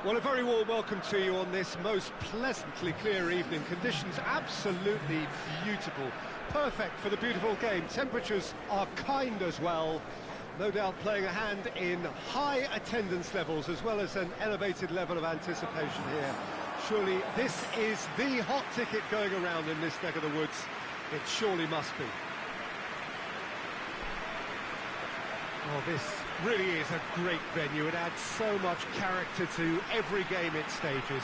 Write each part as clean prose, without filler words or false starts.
Well, a very warm welcome to you on this most pleasantly clear evening. Conditions absolutely beautiful. Perfect for the beautiful game. Temperatures are kind as well. No doubt playing a hand in high attendance levels as well as an elevated level of anticipation here. Surely this is the hot ticket going around in this neck of the woods. It surely must be. Oh, this really is a great venue. It adds so much character to every game it stages.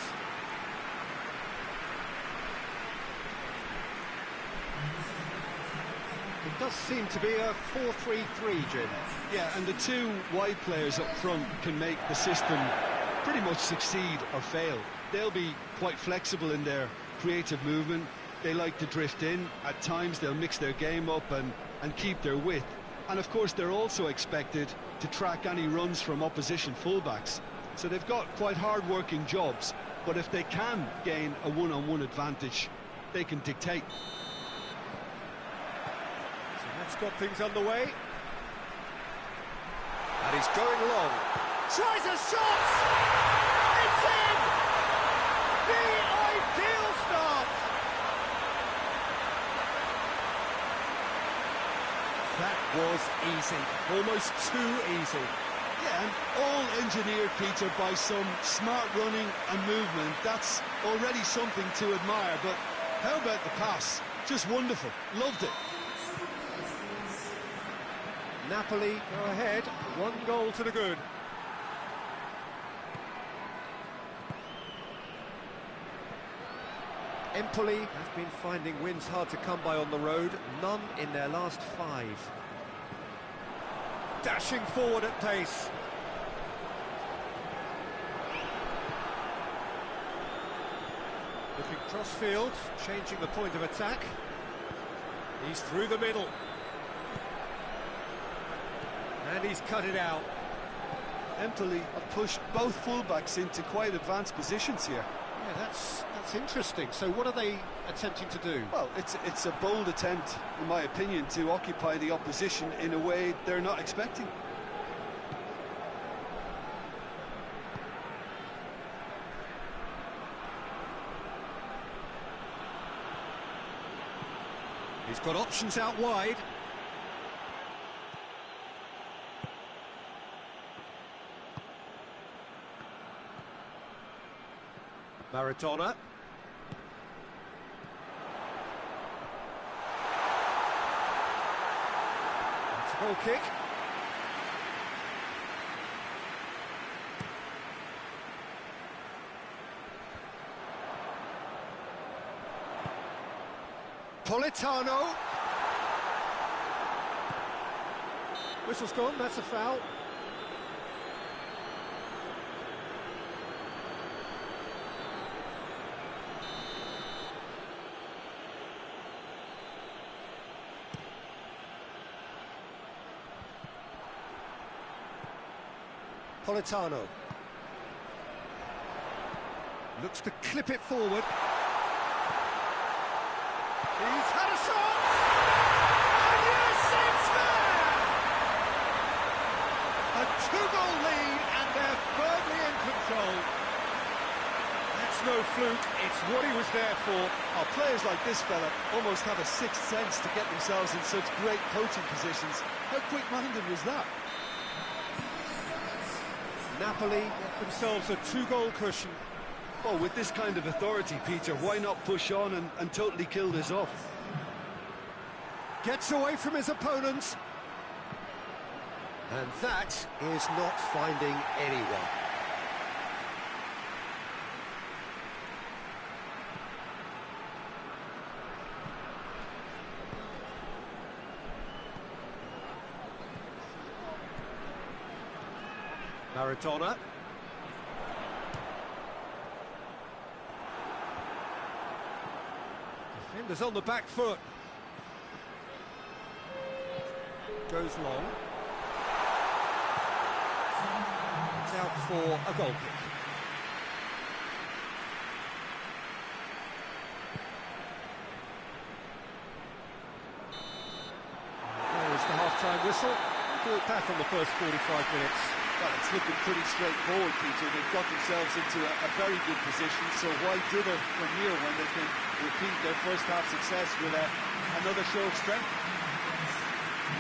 It does seem to be a 4-3-3, Jim. Yeah, and the two wide players up front can make the system pretty much succeed or fail. They'll be quite flexible in their creative movement. They like to drift in. At times they'll mix their game up and keep their width. And of course they're also expected to track any runs from opposition fullbacks. So they've got quite hard-working jobs, but if they can gain a one-on-one advantage, they can dictate. So that's got things underway. And he's going long. Tries a shot! It's in! The ideal start! That was easy, almost too easy. Yeah, and all engineered, Peter, by some smart running and movement. That's already something to admire, but how about the pass? Just wonderful, loved it. Napoli go ahead, 1 goal to the good. Empoli have been finding wins hard to come by on the road, none in their last 5. Dashing forward at pace. Looking cross-field, changing the point of attack. He's through the middle. And he's cut it out. Empoli have pushed both fullbacks into quite advanced positions here. Yeah, that's interesting. So what are they attempting to do? Well, it's a bold attempt, in my opinion, to occupy the opposition in a way they're not expecting. He's got options out wide. Maradona. It's a goal kick. Politano. Whistle's gone, that's a foul. Politano looks to clip it forward. He's had a shot! And yes, it's there! A 2-goal lead, and they're firmly in control. That's no fluke, it's what he was there for. Oh, players like this fella almost have a sixth sense to get themselves in such great coaching positions. How quick-minded was that? Napoli get themselves a 2-goal cushion. Well, with this kind of authority, Peter, why not push on and totally kill this off? Gets away from his opponents. And that is not finding anyone. Maradona. Defenders on the back foot. Goes long. It's out for a goal kick. There is the half-time whistle. We'll do it back on the first 45 minutes. Well, it's looking pretty straightforward, Peter. They've got themselves into a very good position, so why dither from here when they can repeat their first half success with another show of strength?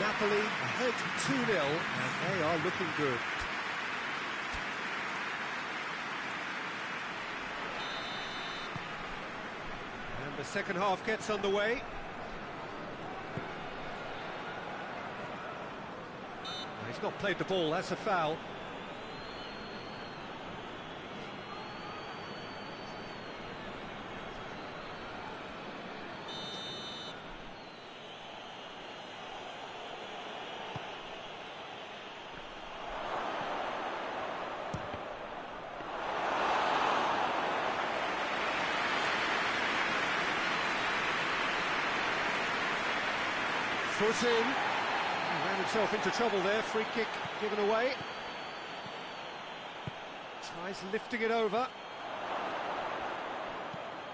Napoli ahead 2-0, and they are looking good. And the second half gets underway. He's not played the ball, that's a foul. Foot in. He ran himself into trouble there, free kick given away. Tries lifting it over.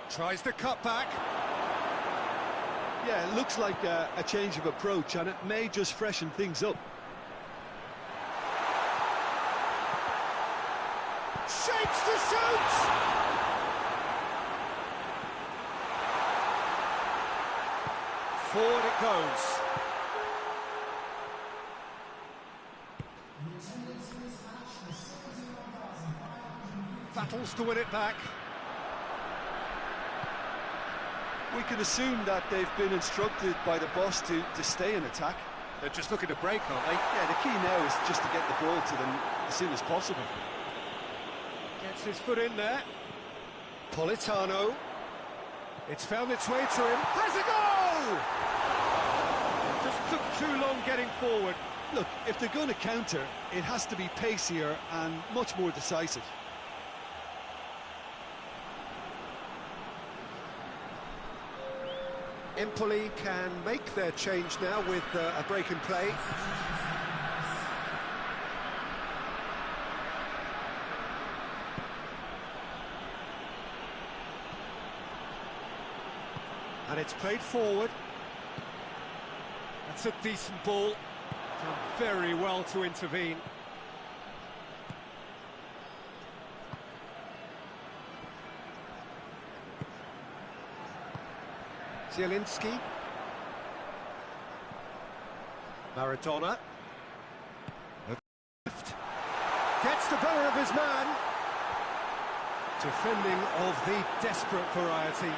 Tries the cut back. Yeah, it looks like a change of approach, and it may just freshen things up. Shapes to shoot! Forward it goes. Battles to win it back. We can assume that they've been instructed by the boss to stay in attack. They're just looking to break, aren't they? Yeah, the key now is just to get the ball to them as soon as possible. Gets his foot in there. Politano. It's found its way to him. Has a goal! Just took too long getting forward. Look, if they're going to counter, it has to be pacier and much more decisive. Empoli can make their change now with a break in play. And it's played forward. That's a decent ball. Done very well to intervene. Zielinski. Maradona. Left. Gets the better of his man. Defending of the desperate variety.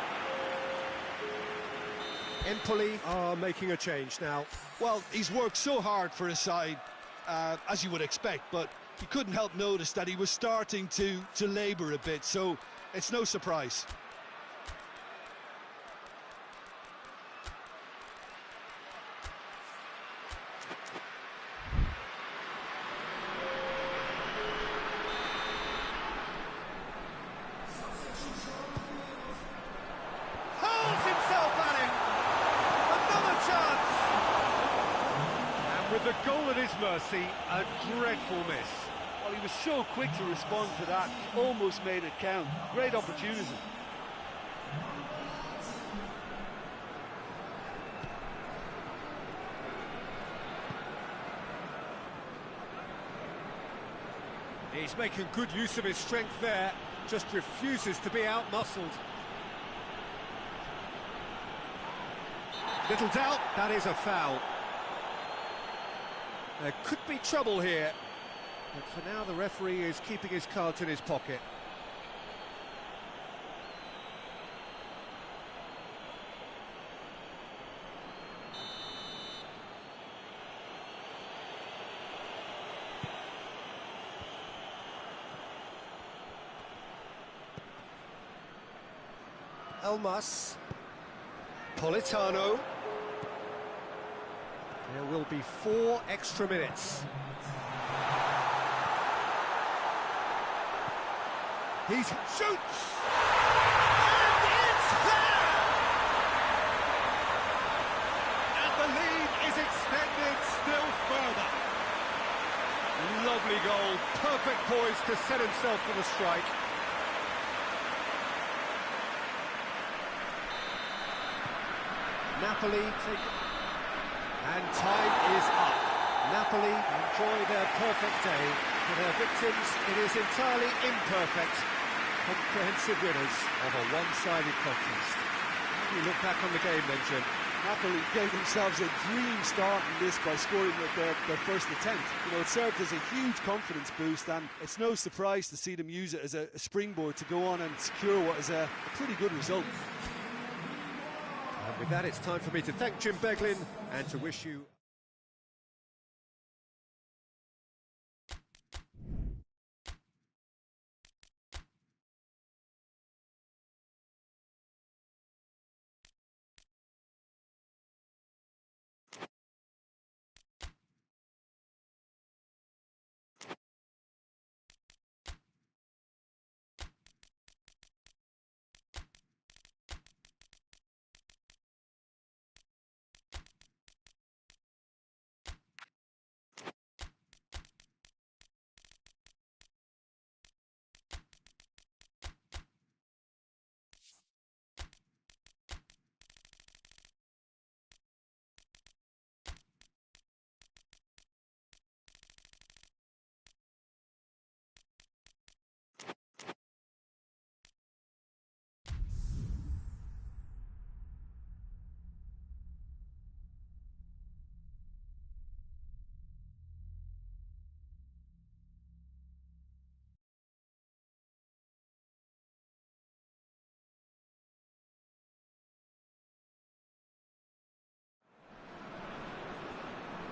Empoli are making a change now. Well, he's worked so hard for his side, as you would expect, but he couldn't help notice that he was starting to labour a bit, so it's no surprise. With the goal at his mercy, a dreadful miss. Well, he was so quick to respond to that, almost made it count. Great opportunity. He's making good use of his strength there, just refuses to be out-muscled. Little doubt, that is a foul. There could be trouble here, but for now the referee is keeping his cards in his pocket. Elmas. Politano. There will be 4 extra minutes. He shoots! And it's there! And the lead is extended still further. Lovely goal, perfect poise to set himself for the strike. Napoli take... And time is up. Napoli enjoy their perfect day. For their victims, it is entirely imperfect. Comprehensive winners of a one-sided contest. How do you look back on the game then, Jim? Napoli gave themselves a dream start in this by scoring their first attempt. You know, it served as a huge confidence boost, and it's no surprise to see them use it as a springboard to go on and secure what is a pretty good result. And with that, it's time for me to thank Jim Beglin and to wish you...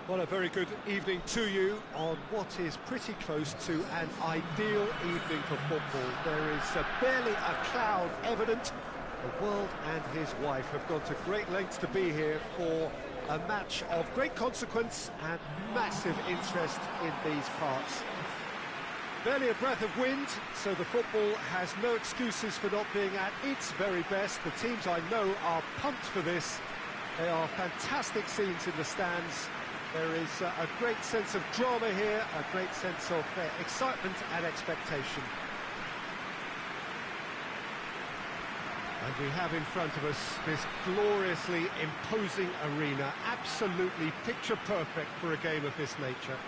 Well, a very good evening to you on what is pretty close to an ideal evening for football. There is barely a cloud evident. The world and his wife have gone to great lengths to be here for a match of great consequence and massive interest in these parts. Barely a breath of wind, so the football has no excuses for not being at its very best. The teams I know are pumped for this. They are fantastic scenes in the stands. There is a great sense of drama here, a great sense of excitement and expectation. And we have in front of us this gloriously imposing arena, absolutely picture perfect for a game of this nature.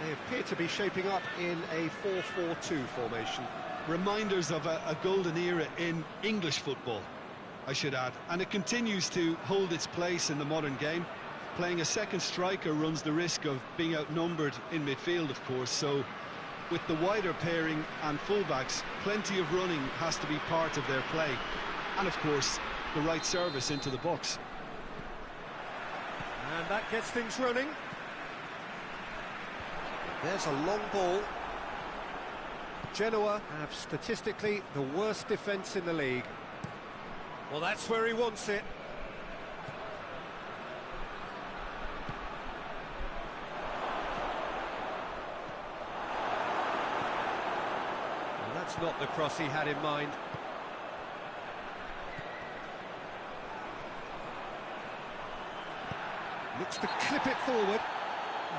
They appear to be shaping up in a 4-4-2 formation. Reminders of a golden era in English football, I should add, and it continues to hold its place in the modern game. Playing a second striker runs the risk of being outnumbered in midfield, of course, so with the wider pairing and fullbacks, plenty of running has to be part of their play. And, of course, the right service into the box. And that gets things running. There's a long ball. Genoa have statistically the worst defence in the league. Well, that's where he wants it. That's not the cross he had in mind. Looks to clip it forward.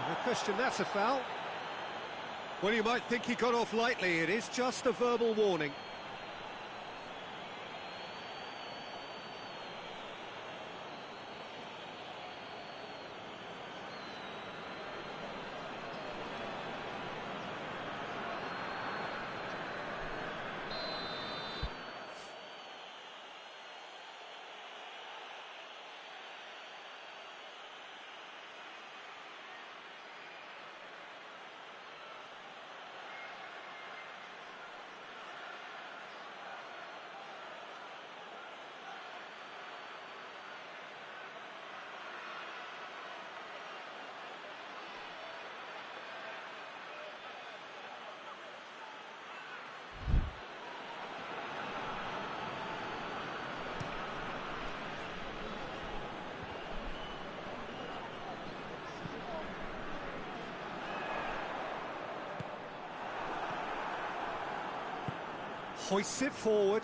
No question that's a foul. Well, you might think he got off lightly. It is just a verbal warning. Hoists it forward.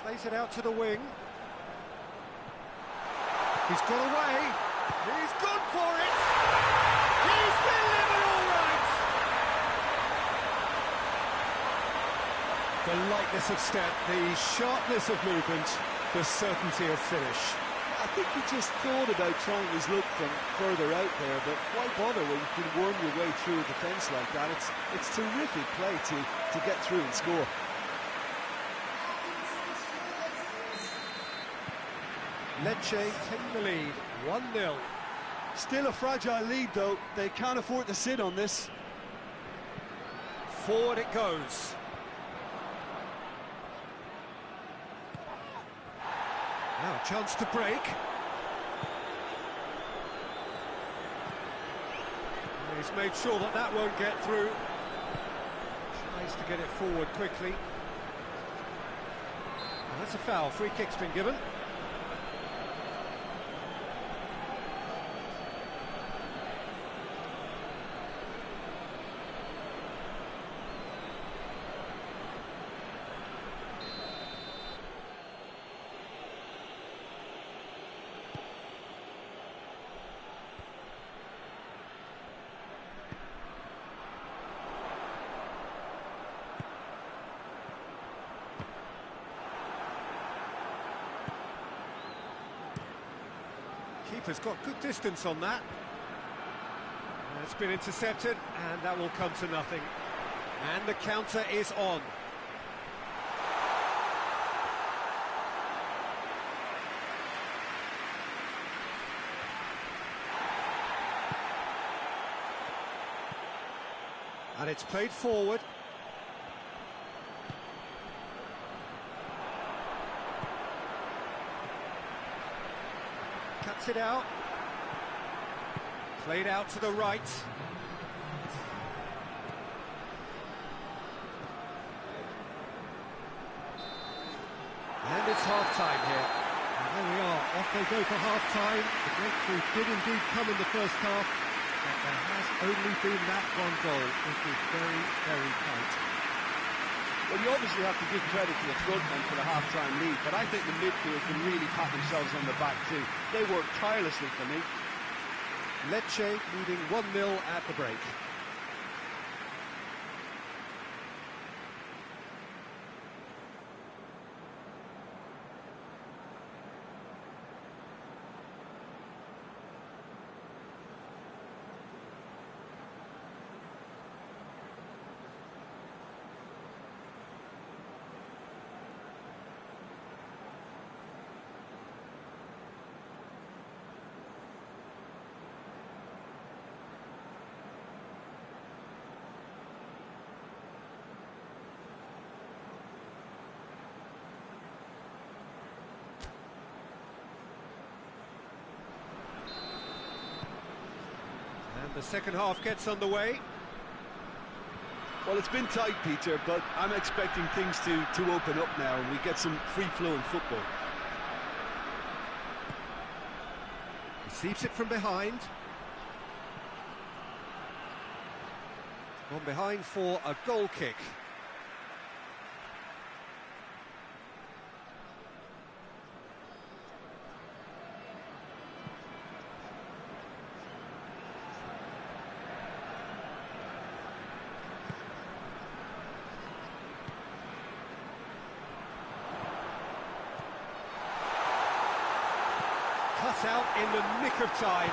Plays it out to the wing. He's got away. He's gone for it. He's delivered all right. The lightness of step, the sharpness of movement, the certainty of finish. I think he just thought about trying his luck from further out there, but why bother when you can worm your way through a defence like that? It's terrific play to get through and score. Lecce take the lead, 1-0. Still a fragile lead, though. They can't afford to sit on this. Forward it goes. Now a chance to break. He's made sure that that won't get through. Tries to get it forward quickly. And that's a foul. Free kick's been given. Keeper's got good distance on that. It's been intercepted, and that will come to nothing. And the counter is on. And it's played forward. Cuts it out. Played out to the right. And it's half-time here. And there we are, off they go for half-time. The breakthrough did indeed come in the first half, but there has only been that one goal, which is very, very tight. Well, you obviously have to give credit to the front men for the half-time lead, but I think the midfield can really pat themselves on the back too. They worked tirelessly for me. Lecce leading 1-0 at the break. The second half gets underway. Well, it's been tight, Peter, but I'm expecting things to open up now and we get some free-flowing football. Receives it from behind. On behind for a goal kick. Cut out in the nick of time.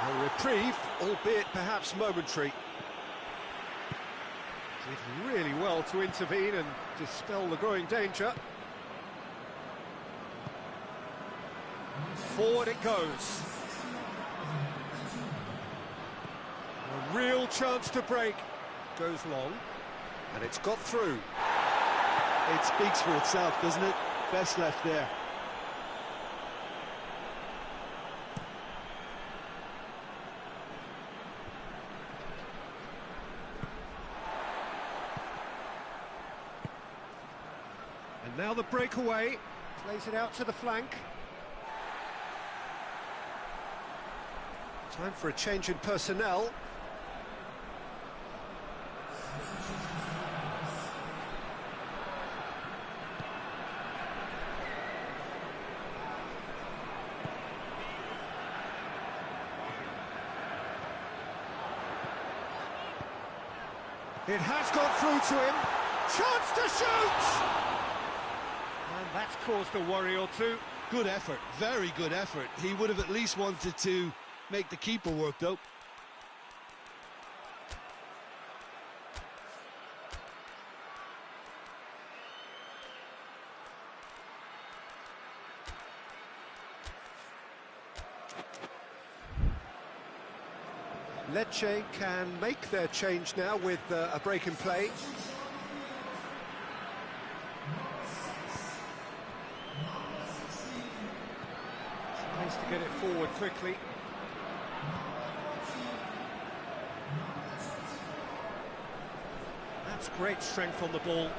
A reprieve, albeit perhaps momentary. Did really well to intervene and dispel the growing danger. Forward it goes. A real chance to break. Goes long, and it's got through. It speaks for itself, doesn't it? Best left there. And now the breakaway, plays it out to the flank. Time for a change in personnel. It has got through to him. Chance to shoot! And that's caused a worry or two. Good effort, very good effort. He would have at least wanted to make the keeper work, though. Lecce can make their change now with a break in play. Tries to get it forward quickly. That's great strength on the ball.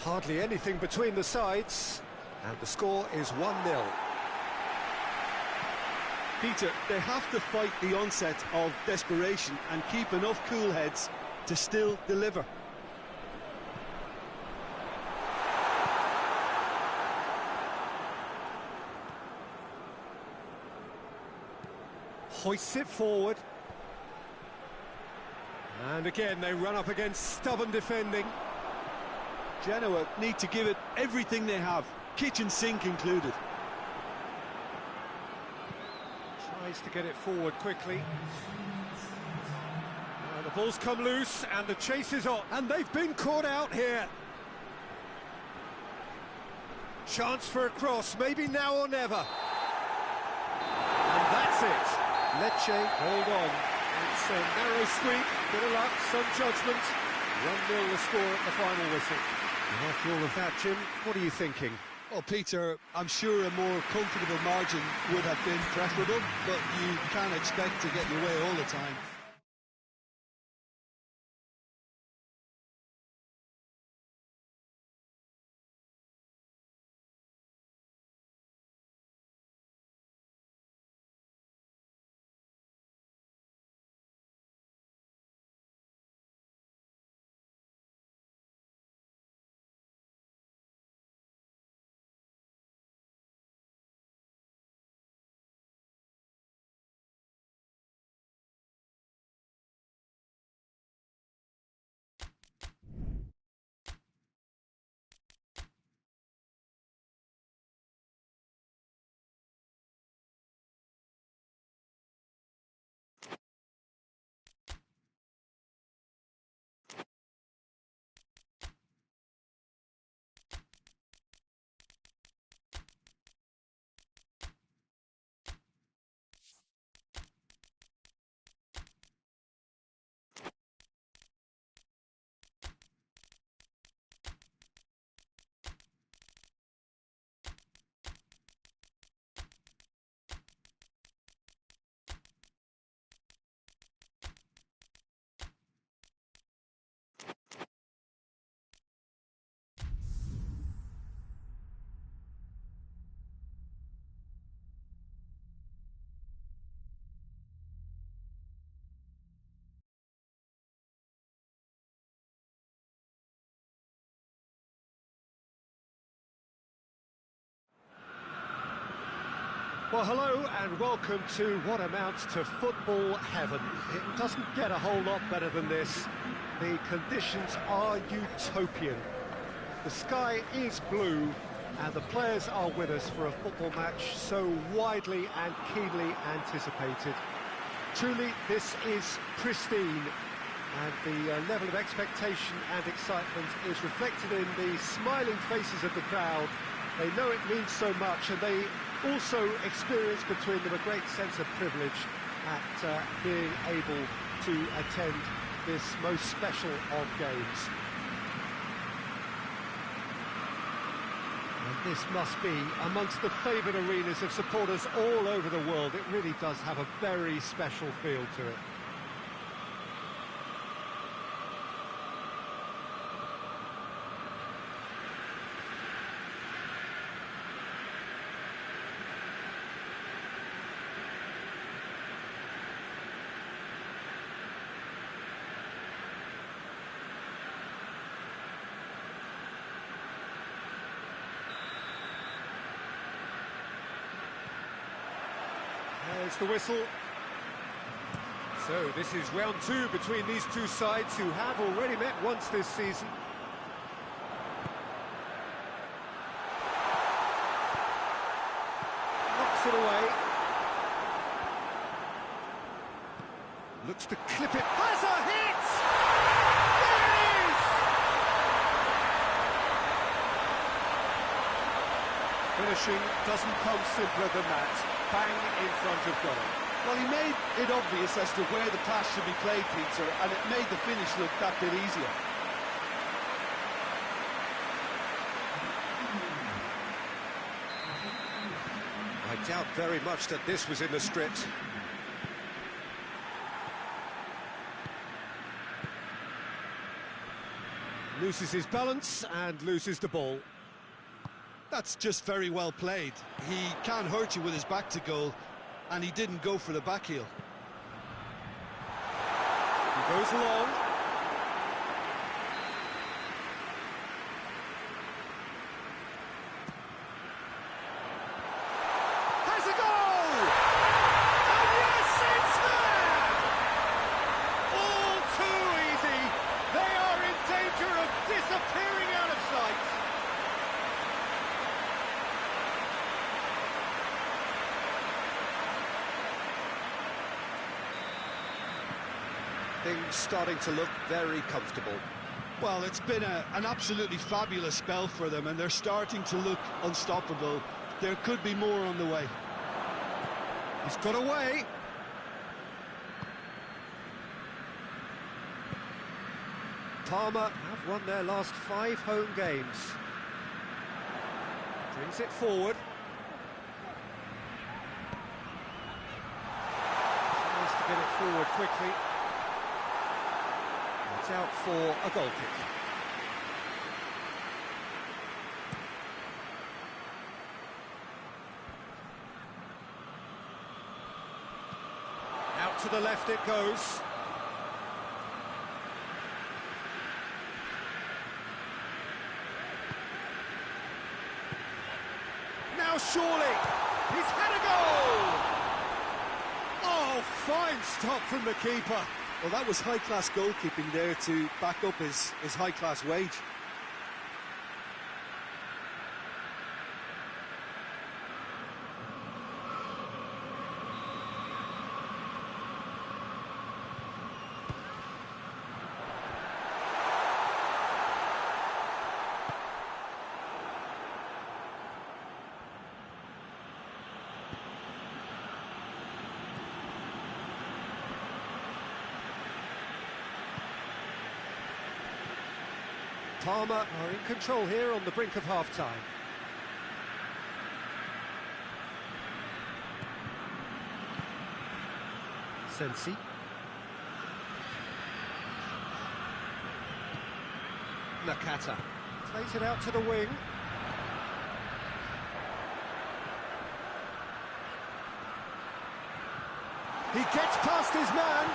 Hardly anything between the sides. And the score is 1-0. Peter, they have to fight the onset of desperation and keep enough cool heads to still deliver. Hoists it forward. And again, they run up against stubborn defending. Genoa need to give it everything they have, kitchen sink included. Tries to get it forward quickly. The ball's come loose and the chase is on. And they've been caught out here. Chance for a cross, maybe now or never. And that's it. Lecce hold on. It's a narrow squeak, bit of luck, some judgment. 1-0 the score at the final whistle. And after all of that, Jim, what are you thinking? Well, Peter, I'm sure a more comfortable margin would have been preferable, but you can't expect to get your way all the time. Well, hello and welcome to what amounts to football heaven. It doesn't get a whole lot better than this. The conditions are utopian. The sky is blue and the players are with us for a football match so widely and keenly anticipated. Truly, this is pristine, and the level of expectation and excitement is reflected in the smiling faces of the crowd. They know it means so much, and they also experience between them a great sense of privilege at being able to attend this most special of games. And this must be amongst the favoured arenas of supporters all over the world. It really does have a very special feel to it. There's the whistle. So this is round two between these two sides who have already met once this season. Knocks it away. Looks to clip it. Has a hit! There it is! Finishing doesn't come simpler than that. Bang in front of goal. Well, he made it obvious as to where the pass should be played, Peter, and it made the finish look that bit easier. I doubt very much that this was in the script. Loses his balance and loses the ball. That's just very well played. He can't hurt you with his back to goal, and he didn't go for the back heel. He goes long. Has a goal! And yes, it's there! All too easy. They are in danger of disappearing out of sight. Things starting to look very comfortable. Well, it's been an absolutely fabulous spell for them, and they're starting to look unstoppable. There could be more on the way. He's got away. Parma have won their last 5 home games. Brings it forward. Tries to get it forward quickly. It's out for a goal kick. Out to the left it goes. Now surely, he's had a goal! Oh, fine stop from the keeper. Well, that was high-class goalkeeping there to back up his high-class wage. Parma are in control here on the brink of half-time. Sensi. Nakata plays it out to the wing. He gets past his man.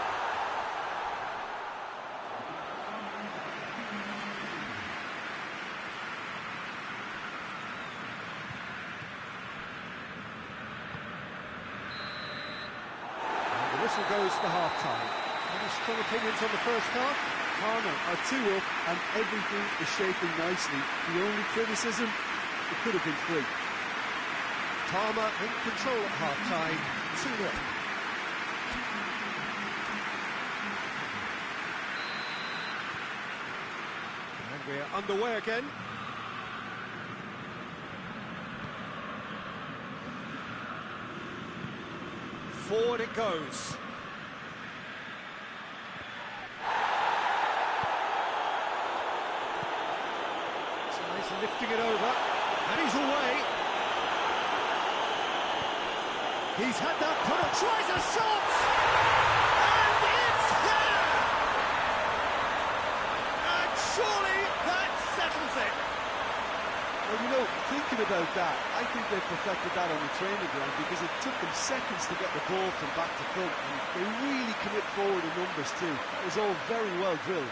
Whistle goes for half-time. Any strong opinions on the first half? Parma are 2 up and everything is shaping nicely. The only criticism, it could have been 3. Parma in control at half-time, 2-0. And we're underway again. Forward it goes. Tries lifting it over, and he's away. He's had that put up, tries a shot, and it's there! And surely that settles it. Well, you know, thinking about that, I think they perfected that on the training ground because it took them seconds to get the ball from back to front, and they really commit forward in numbers too. It was all very well drilled.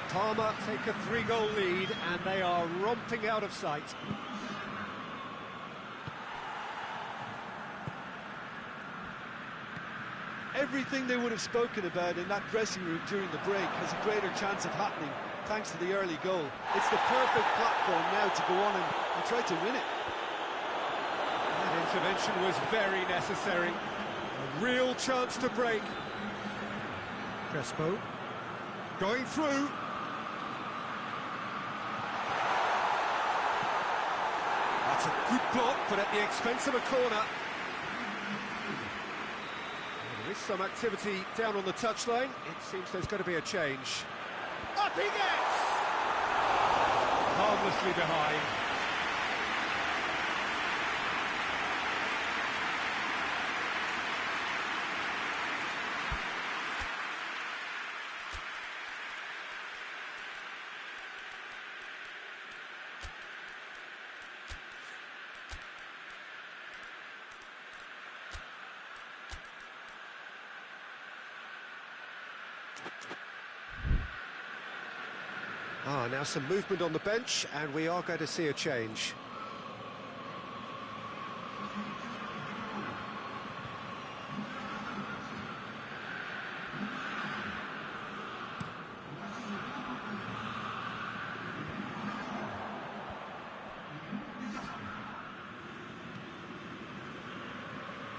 Parma take a 3-goal lead, and they are romping out of sight. Everything they would have spoken about in that dressing room during the break has a greater chance of happening thanks to the early goal. It's the perfect platform now to go on and try to win it. That intervention was very necessary. A real chance to break. Crespo. Going through. That's a good block, but at the expense of a corner. There is some activity down on the touchline. It seems there's going to be a change. Up he gets! Harmlessly behind. Now some movement on the bench, and we are going to see a change.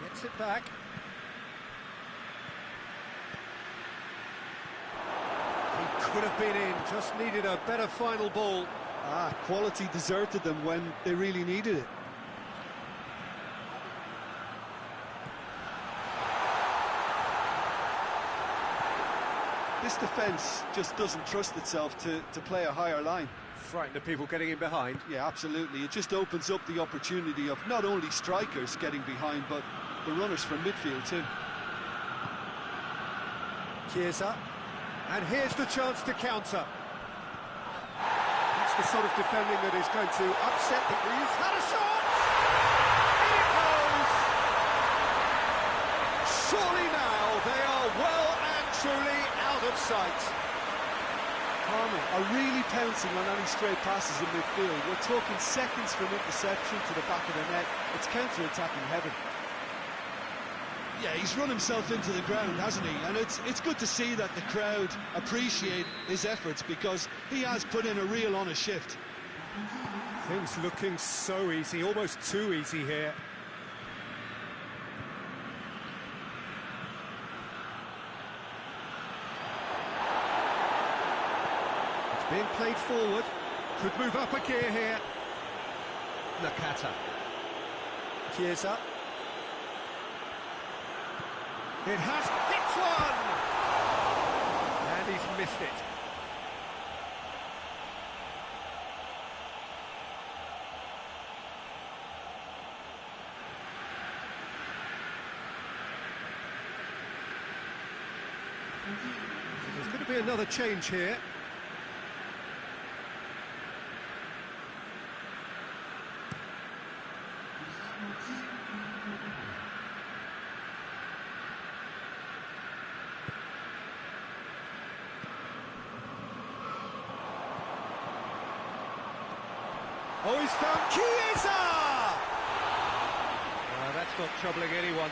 Gets it back. Could have been in, just needed a better final ball. Quality deserted them when they really needed it. This defence just doesn't trust itself to play a higher line. Frightened of people getting in behind. Yeah, absolutely. It just opens up the opportunity of not only strikers getting behind, but the runners from midfield too. Chiesa. And here's the chance to counter. That's the sort of defending that is going to upset the... He's had a shot! In it goes! Surely now they are well and truly out of sight. Torneo are really pouncing on any stray passes in midfield. We're talking seconds from interception to the back of the net. It's counter-attacking heaven. Yeah, he's run himself into the ground, hasn't he? And it's good to see that the crowd appreciate his efforts, because he has put in a real honest shift. Things looking so easy, almost too easy here. It's being played forward. Could move up a gear here. Nakata. Chiesa. It has hit one! And he's missed it. There's going to be another change here. Oh, he's found Chiesa! That's not troubling anyone.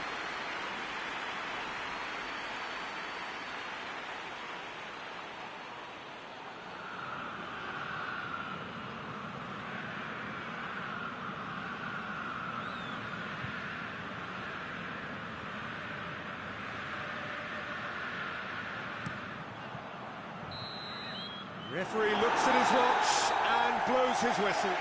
Referee looks at his watch and blows his whistle.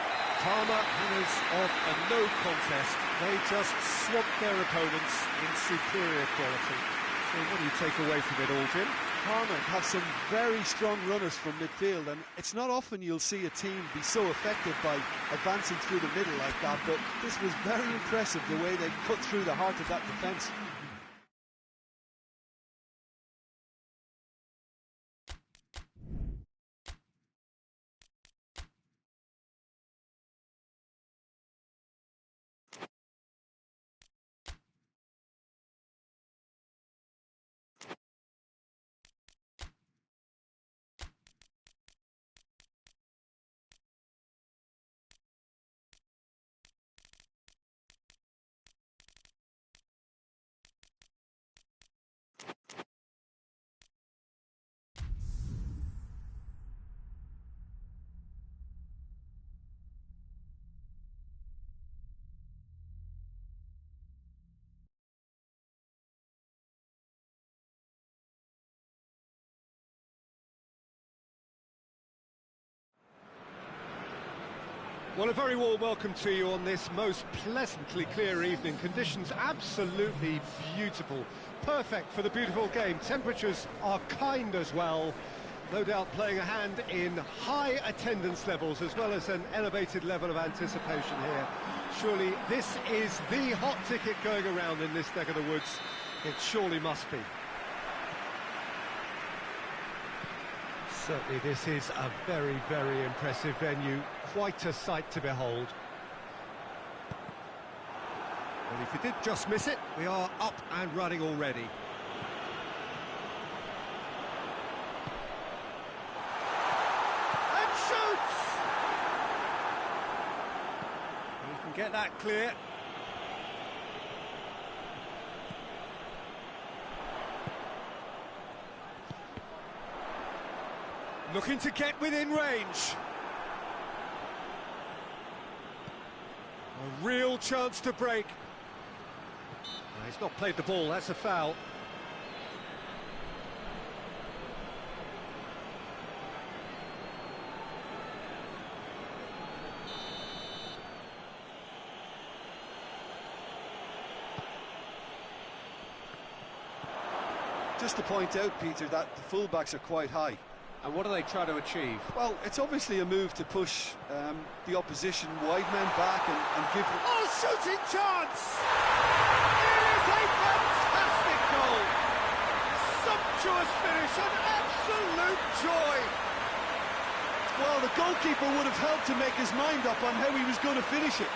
Parma winners of a no contest. They just swamped their opponents in superior quality. So what do you take away from it all, Jim? Parma have some very strong runners from midfield, and it's not often you'll see a team be so effective by advancing through the middle like that, but this was very impressive, the way they cut through the heart of that defence. Well, a very warm welcome to you on this most pleasantly clear evening. Conditions absolutely beautiful. Perfect for the beautiful game. Temperatures are kind as well. No doubt playing a hand in high attendance levels as well as an elevated level of anticipation here. Surely this is the hot ticket going around in this neck of the woods. It surely must be. Certainly this is a very, very impressive venue. Quite a sight to behold. Well, if you did just miss it, we are up and running already. And shoots! He can get that clear. Looking to get within range. A real chance to break. No, he's not played the ball, that's a foul. Just to point out, Peter, that the fullbacks are quite high. And what do they try to achieve? Well, it's obviously a move to push the opposition wide men back and give them... Oh, shooting chance! It is a fantastic goal! Sumptuous finish, an absolute joy! Well, the goalkeeper would have helped to make his mind up on how he was going to finish it.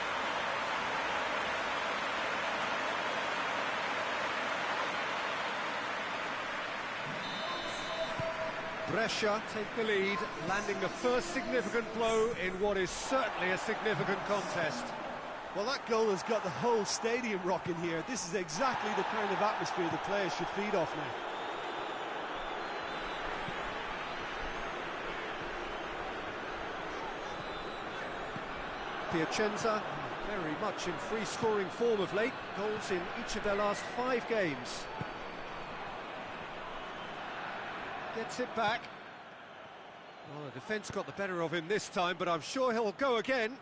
Brescia take the lead, landing the first significant blow in what is certainly a significant contest. Well, that goal has got the whole stadium rocking here. This is exactly the kind of atmosphere the players should feed off now. Piacenza, very much in free-scoring form of late. Goals in each of their last 5 games. Gets it back. Well, the defence got the better of him this time, but I'm sure he'll go again.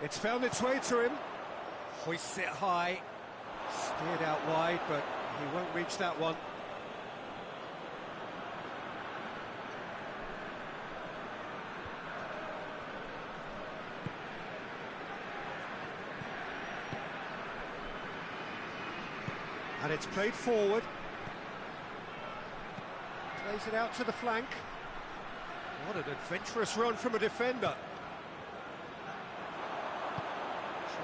It's found its way to him. Hoists it high. Steered out wide, but he won't reach that one. And it's played forward. Plays it out to the flank. What an adventurous run from a defender.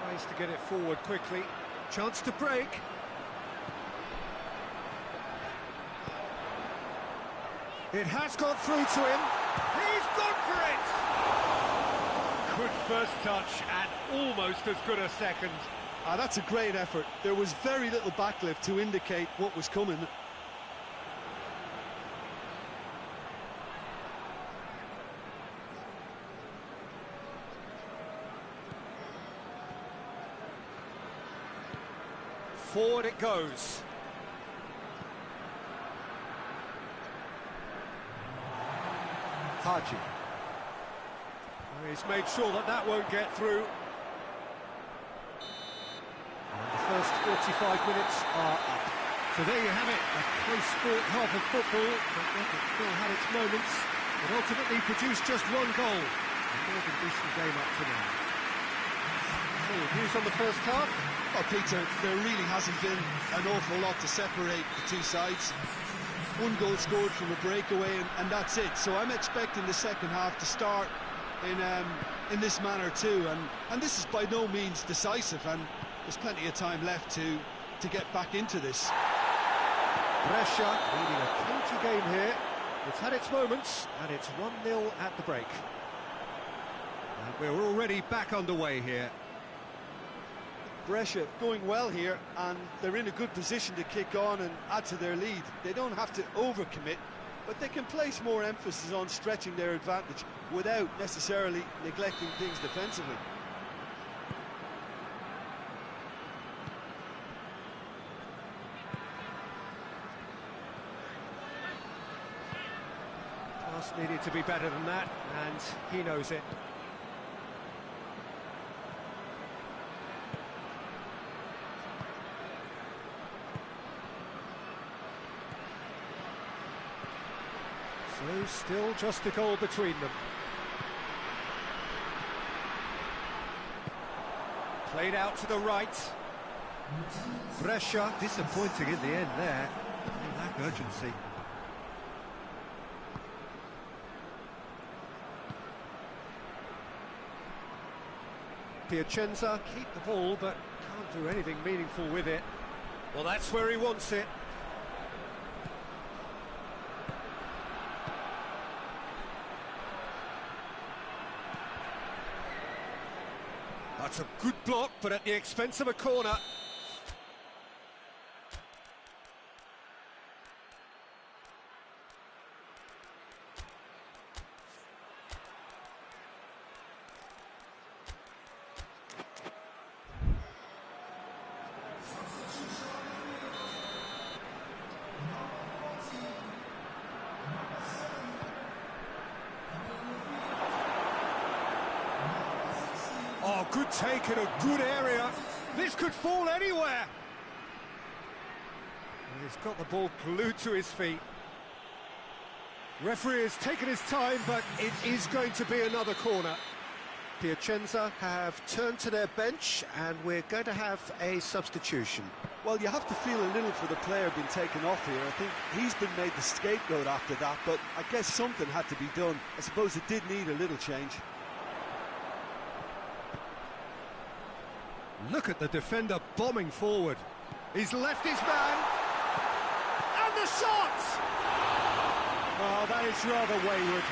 Tries to get it forward quickly. Chance to break. It has gone through to him. He's gone for it! Good first touch and almost as good a second. That's a great effort. There was very little backlift to indicate what was coming. Forward it goes. Haji. He's made sure that that won't get through. And the first 45 minutes are up. So there you have it, a close-fought half of football, but one that still had its moments. It ultimately produced just one goal. A more than decent game up to now. So, views on the first half? Well, Peter, there really hasn't been an awful lot to separate the two sides. One goal scored from a breakaway, and that's it. So I'm expecting the second half to start in this manner too. And this is by no means decisive, and there's plenty of time left to get back into this. Brescia leading a cagey game here. It's had its moments, and it's 1-0 at the break. And we're already back underway here. Brescia going well here, and they're in a good position to kick on and add to their lead. They don't have to overcommit, but they can place more emphasis on stretching their advantage without necessarily neglecting things defensively. Just needed to be better than that, and he knows it. So still just a goal between them. Played out to the right. Brescia disappointing in the end there. They lack urgency. Piacenza keep the ball, but can't do anything meaningful with it. Well, that's where he wants it. That's a good block, but at the expense of a corner. Oh, good take in a good area. This could fall anywhere. And he's got the ball glued to his feet. Referee has taken his time, but it is going to be another corner. Piacenza have turned to their bench, and we're going to have a substitution. Well, you have to feel a little for the player being taken off here. I think he's been made the scapegoat after that, but I guess something had to be done. I suppose it did need a little change. Look at the defender bombing forward. He's left his man. And the shot! Oh, that is rather wayward.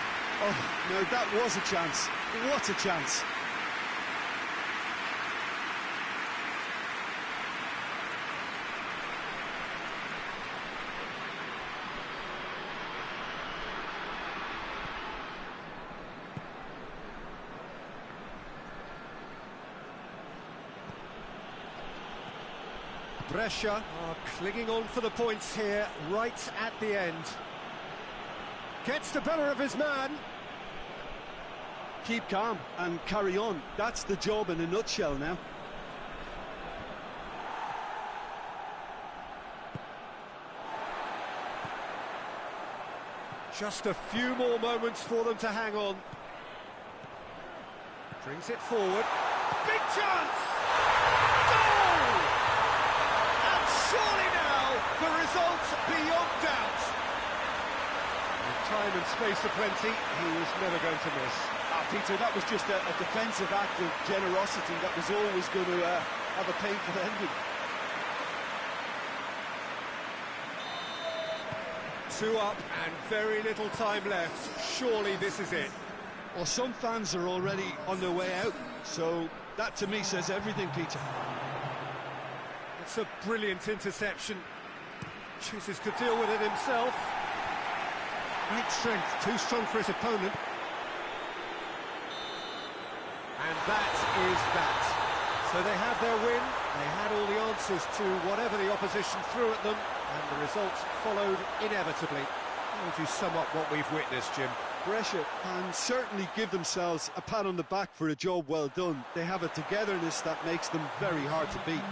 Oh, no, that was a chance. What a chance. Brescia are clinging on for the points here, right at the end. Gets the better of his man. Keep calm and carry on. That's the job in a nutshell now. Just a few more moments for them to hang on. Brings it forward. Big chance! Goal! And surely now, the result beyond doubt. With time and space aplenty, he was never going to miss. Peter, that was just a defensive act of generosity that was always going to have a painful ending. 2 up and very little time left. Surely this is it. Well, some fans are already on their way out, so that to me says everything, Peter. It's a brilliant interception. Chooses to deal with it himself. Great strength, too strong for his opponent. And that is that. So they have their win. They had all the answers to whatever the opposition threw at them, and the results followed inevitably. How would you sum up what we've witnessed, Jim? Brescia can certainly give themselves a pat on the back for a job well done. They have a togetherness that makes them very hard to beat.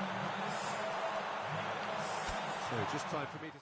So just time for me to...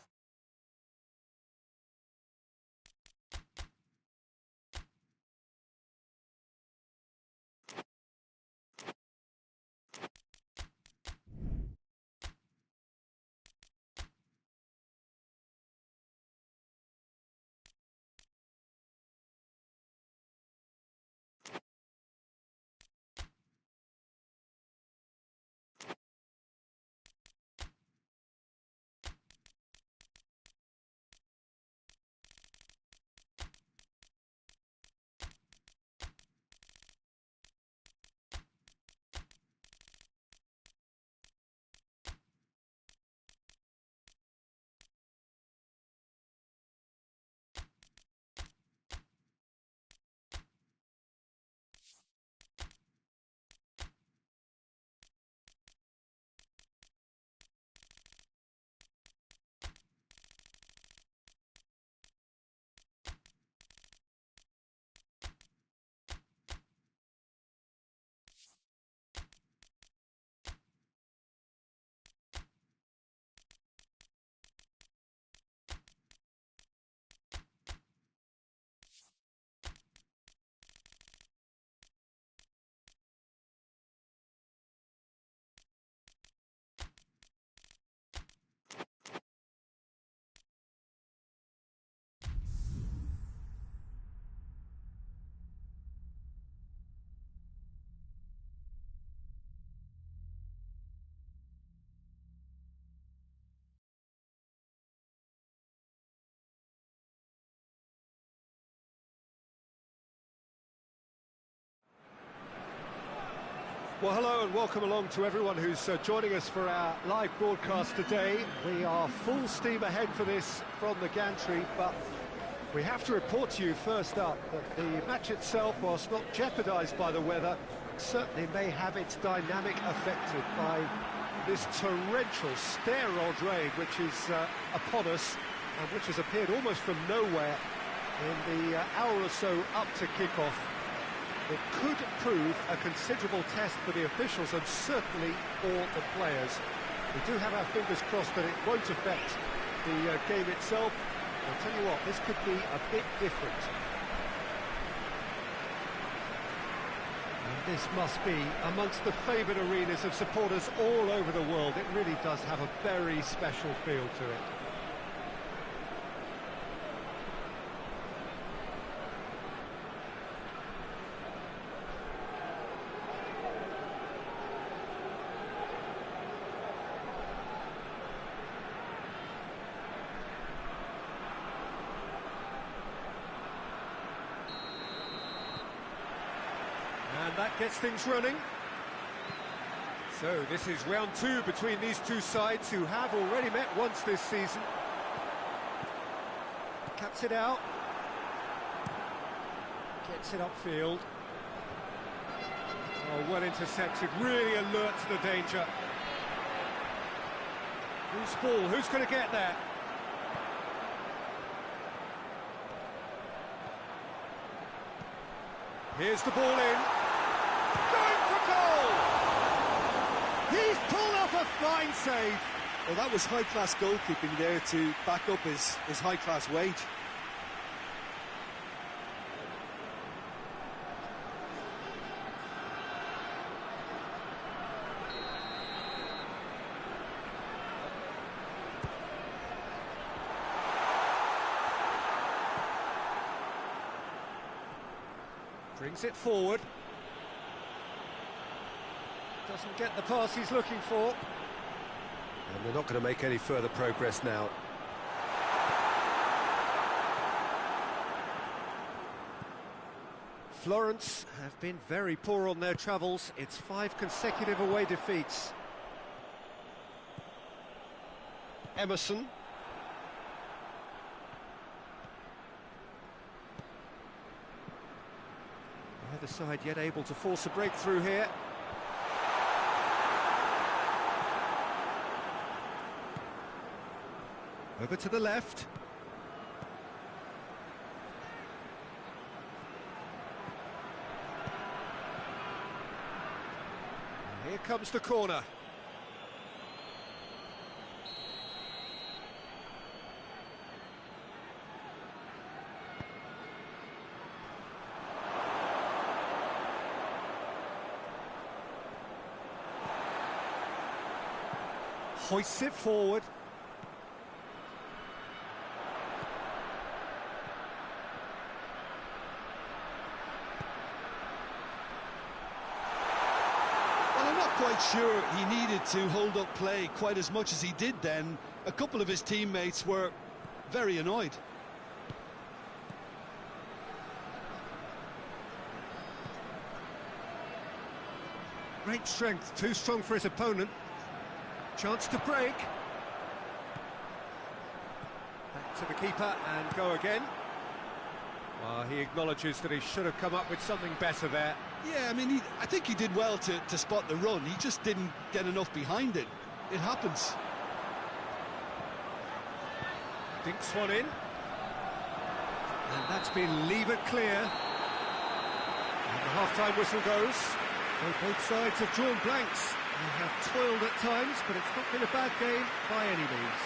Well, hello and welcome along to everyone who's joining us for our live broadcast today. We are full steam ahead for this from the gantry, but we have to report to you first up that the match itself, whilst not jeopardised by the weather, certainly may have its dynamic affected by this torrential steroid rain which is upon us and which has appeared almost from nowhere in the hour or so up to kick-off. It could prove a considerable test for the officials and certainly for the players. We do have our fingers crossed that it won't affect the game itself. I'll tell you what, this could be a bit different. And this must be amongst the favoured arenas of supporters all over the world. It really does have a very special feel to it. And that gets things running. So this is round two between these two sides who have already met once this season. Cuts it out. Gets it upfield. Oh, well intercepted, really alert to the danger. Who's ball? Who's going to get there? Here's the ball in. Going for goal! He's pulled off a fine save. Well, that was high-class goalkeeping there to back up his high-class wage. Brings it forward. Doesn't get the pass he's looking for. And they're not going to make any further progress now. Florence have been very poor on their travels. It's 5 consecutive away defeats. Emerson. Neither side yet able to force a breakthrough here. Over to the left. And here comes the corner. Hoists it forward. Well, I'm not quite sure he needed to hold up play quite as much as he did then. A couple of his teammates were very annoyed. Great strength, too strong for his opponent. Chance to break. Back to the keeper and go again. Well, he acknowledges that he should have come up with something better there. Yeah, I mean, I think he did well to spot the run. He just didn't get enough behind it. It happens. Dinks one in. And that's been levered clear. And the half-time whistle goes. So both sides have drawn blanks. They have toiled at times, but it's not been a bad game by any means.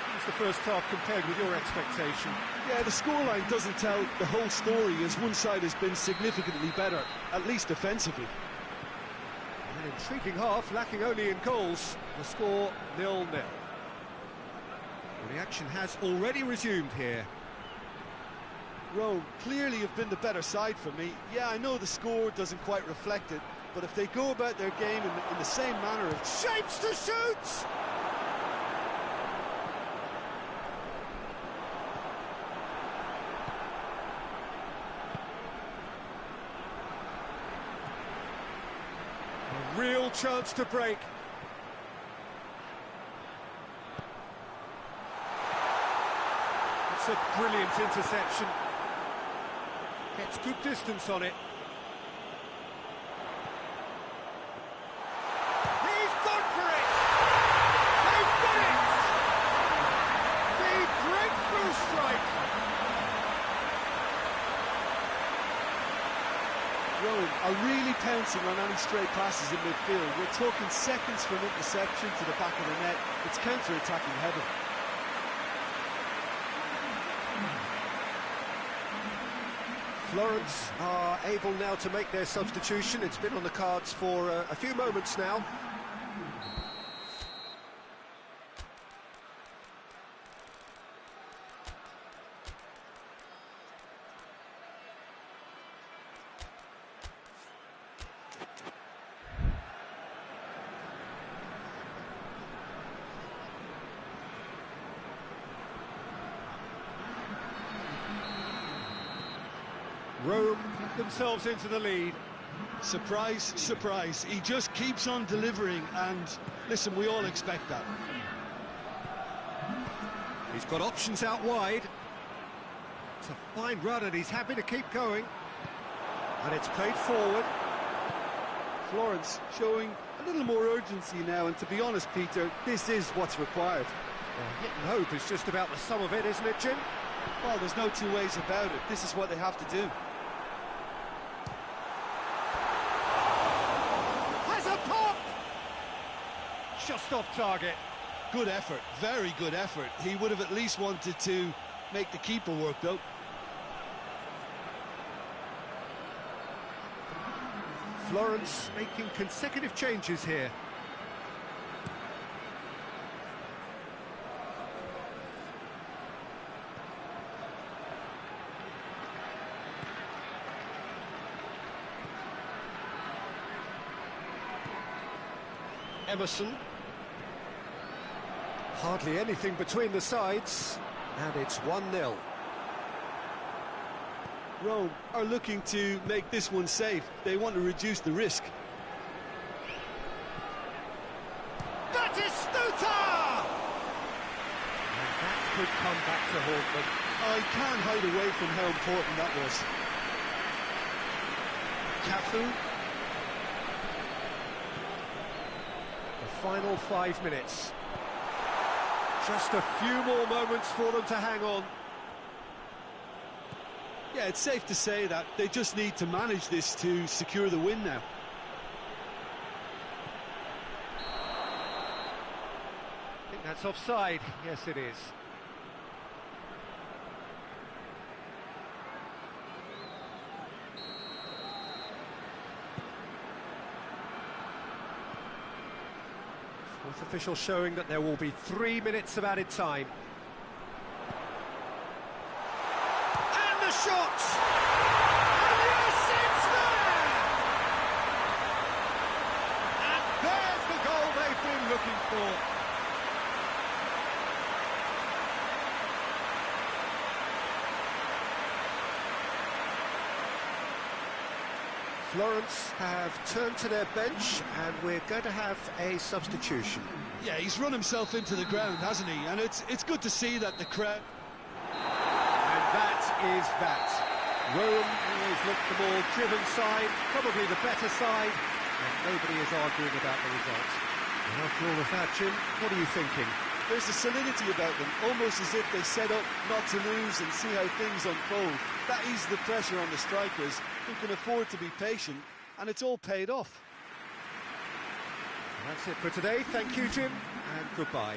How's the first half compared with your expectation? Yeah, the scoreline doesn't tell the whole story, as one side has been significantly better, at least offensively. An intriguing half, lacking only in goals. The score 0-0. Well, the action has already resumed here. Rome clearly have been the better side for me. Yeah, I know the score doesn't quite reflect it, but if they go about their game in the same manner... Shapes to shoot! chance to break. It's a brilliant interception. Gets good distance on it. He's gone for it! They've got it! The breakthrough strike! Rome are really pouncing on any stray passes in midfield. We're talking seconds from interception to the back of the net. It's counter-attacking heaven. Florence are able now to make their substitution. It's been on the cards for a few moments now. Rome get themselves into the lead. Surprise, surprise. He just keeps on delivering, and listen, we all expect that. He's got options out wide. It's a fine run and he's happy to keep going. And it's played forward. Florence showing a little more urgency now, and to be honest, Peter, this is what's required. Well, hit and hope is just about the sum of it, isn't it, Jim? Well, there's no two ways about it. This is what they have to do. Has a pop! Just off target. Good effort, very good effort. He would have at least wanted to make the keeper work, though. Florence making consecutive changes here. Emerson. Hardly anything between the sides, and it's 1-0. Rome are looking to make this one safe. They want to reduce the risk. That is Stuta! And that could come back to haunt them. I can't hide away from how important that was. Cafu. The final 5 minutes. Just a few more moments for them to hang on. Yeah, it's safe to say that they just need to manage this to secure the win now. I think that's offside. Yes, it is. Fourth official showing that there will be 3 minutes of added time. And the shot! And yes, it's there! And there's the goal they've been looking for. Florence have turned to their bench, and we're going to have a substitution. Yeah, he's run himself into the ground, hasn't he? And it's good to see that the crowd... And that is that. Rome always looked the more driven side, probably the better side, and nobody is arguing about the result. And after all of that, Jim, what are you thinking? There's a solidity about them, almost as if they set up not to lose and see how things unfold. That eases the pressure on the strikers, who can afford to be patient, and it's all paid off. That's it for today. Thank you, Jim, and goodbye.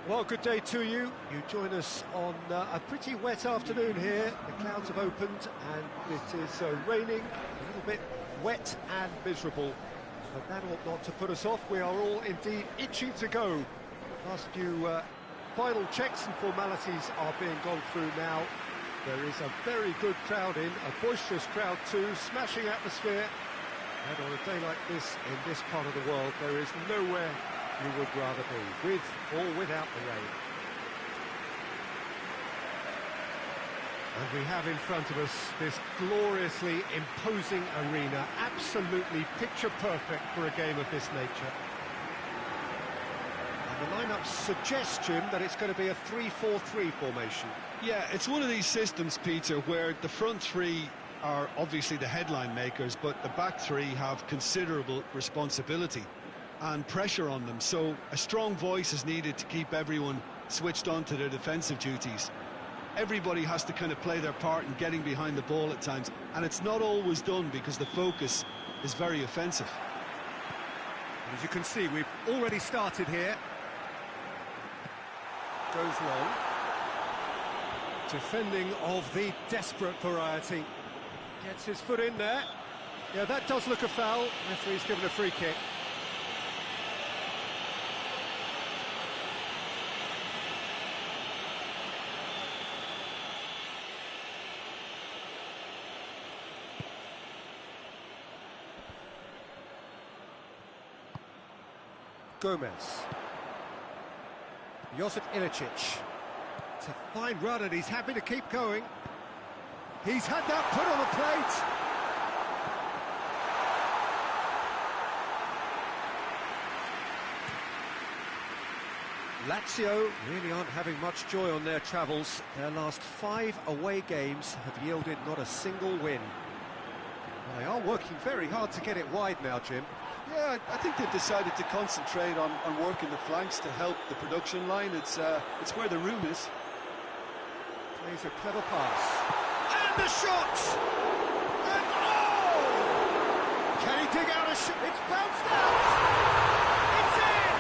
Well, good day to you. You join us on a pretty wet afternoon here. The clouds have opened and it is raining, a little bit wet and miserable. But that ought not to put us off. We are all indeed itching to go. Last few final checks and formalities are being gone through now. There is a very good crowd in, a boisterous crowd too, smashing atmosphere. And on a day like this, in this part of the world, there is nowhere you would rather be, with or without the rain. And we have in front of us this gloriously imposing arena, absolutely picture perfect for a game of this nature. And the lineup suggests, Jim, that it's going to be a 3-4-3 formation. Yeah, it's one of these systems, Peter, where the front three are obviously the headline makers, but the back three have considerable responsibility and pressure on them, so a strong voice is needed to keep everyone switched on to their defensive duties. Everybody has to kind of play their part in getting behind the ball at times, and it's not always done because the focus is very offensive. As you can see, we've already started here. Goes long. Defending of the desperate variety. Gets his foot in there. Yeah, that does look a foul. Referee's given a free kick. Gomez. Josip Ilicic. It's a fine run and he's happy to keep going. He's had that put on the plate. Lazio really aren't having much joy on their travels. Their last 5 away games have yielded not a single win. They are working very hard to get it wide now, Jim. Yeah, I think they've decided to concentrate on working the flanks to help the production line. It's where the room is. Plays a clever pass. And the shot! And oh! Can he dig out a shot? It's bounced out! It's in!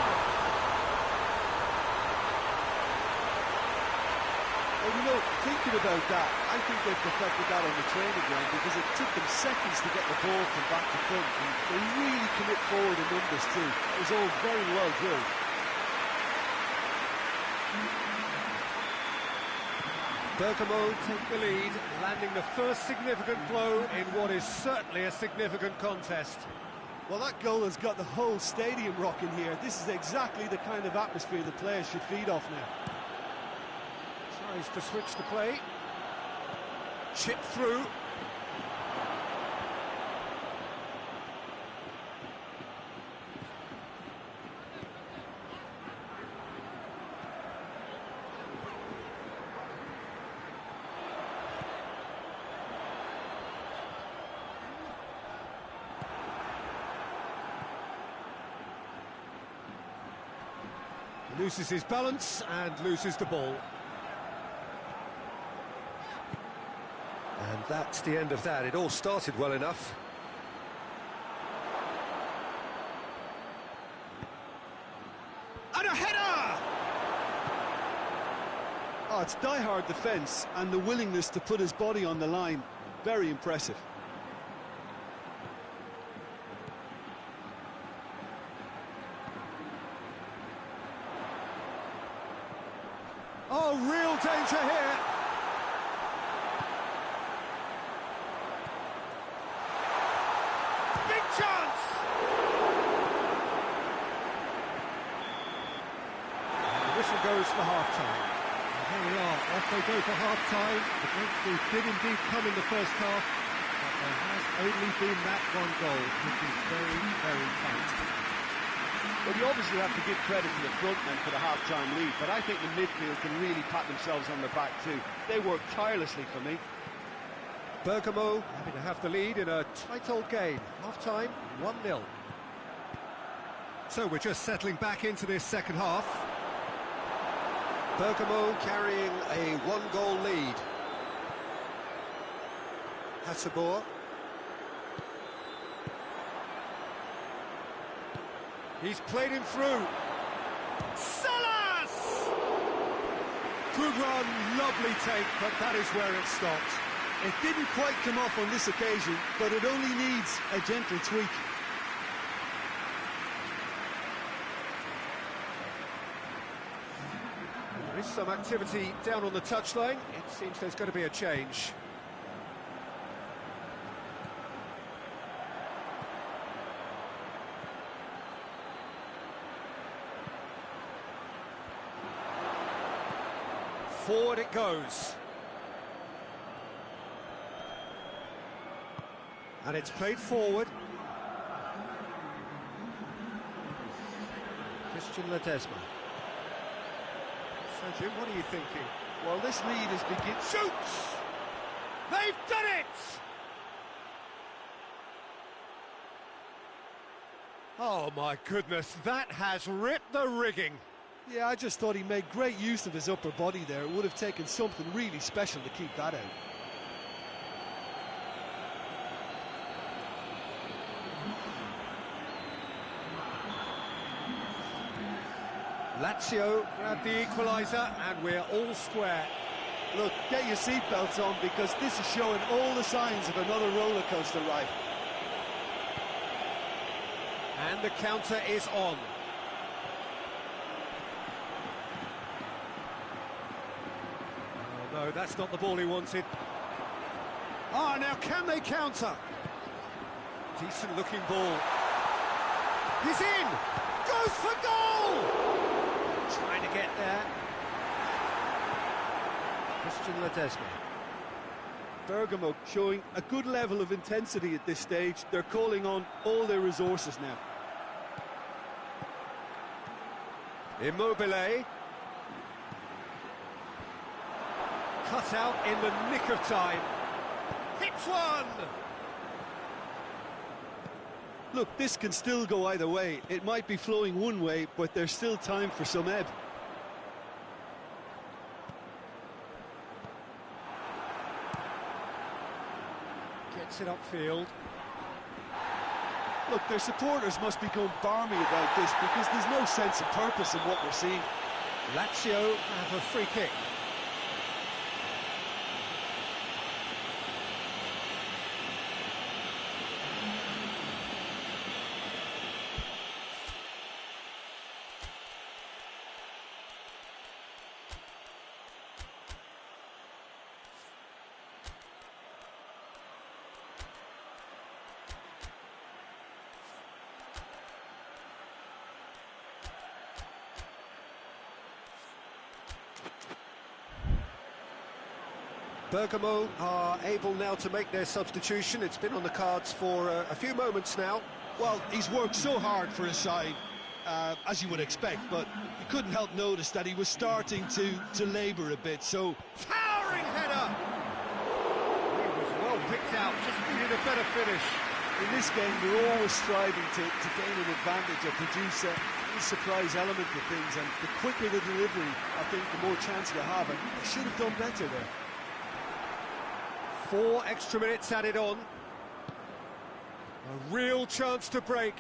Well, you know, thinking about that, I think they've perfected that on the training ground because it took them seconds to get the ball from back to front. And they really commit forward in numbers too. It was all very well drilled. Bergamo take the lead, landing the first significant blow in what is certainly a significant contest. Well, that goal has got the whole stadium rocking here. This is exactly the kind of atmosphere the players should feed off now. Tries to switch the play. Chip through. Loses his balance and loses the ball. And that's the end of that. It all started well enough. And a header! Oh, it's die-hard defence and the willingness to put his body on the line. Very impressive. Oh, real danger here. Big chance! And the whistle goes for half-time. Here we are, off they go for half-time. The breakthrough did indeed come in the first half, but there has only been that one goal, which is very, very tight. Well, you obviously have to give credit to the front men for the half-time lead, but I think the midfield can really pat themselves on the back too. They work tirelessly for me. Bergamo happy to have the lead in a tight old game. Half-time, 1-0. So we're just settling back into this second half. Bergamo carrying a 1-goal lead. Hasabor. He's played him through. Salas! Good run, lovely take, but that is where it stopped. It didn't quite come off on this occasion, but it only needs a gentle tweak. There is some activity down on the touchline. It seems there's going to be a change. Forward it goes. And it's played forward. Christian Ledesma. So, Jim, what are you thinking? Well, this lead is beginning. Shoots! They've done it! Oh, my goodness, that has ripped the rigging. Yeah, I just thought he made great use of his upper body there. It would have taken something really special to keep that out. Lazio grab the equaliser, and we're all square. Look, get your seatbelts on, because this is showing all the signs of another roller coaster ride. And the counter is on. Oh no, that's not the ball he wanted. Ah, now can they counter? Decent looking ball. He's in! Goes for goal! Trying to get there. Christian Ledesma. Bergamo showing a good level of intensity at this stage. They're calling on all their resources now. Immobile. Cut out in the nick of time. Hits one! Look, this can still go either way. It might be flowing one way, but there's still time for some ebb. Gets it upfield. Look, their supporters must be going barmy about this, because there's no sense of purpose in what we're seeing. Lazio have a free kick. Bergamo are able now to make their substitution. It's been on the cards for a few moments now. Well, he's worked so hard for his side, as you would expect, but you couldn't help notice that he was starting to labour a bit, so... Towering header! He was well picked out, just needed a better finish. In this game, we're always striving to gain an advantage or produce a surprise element to things, and the quicker the delivery, I think, the more chance you have, and they should have done better there. 4 extra minutes added on. A real chance to break.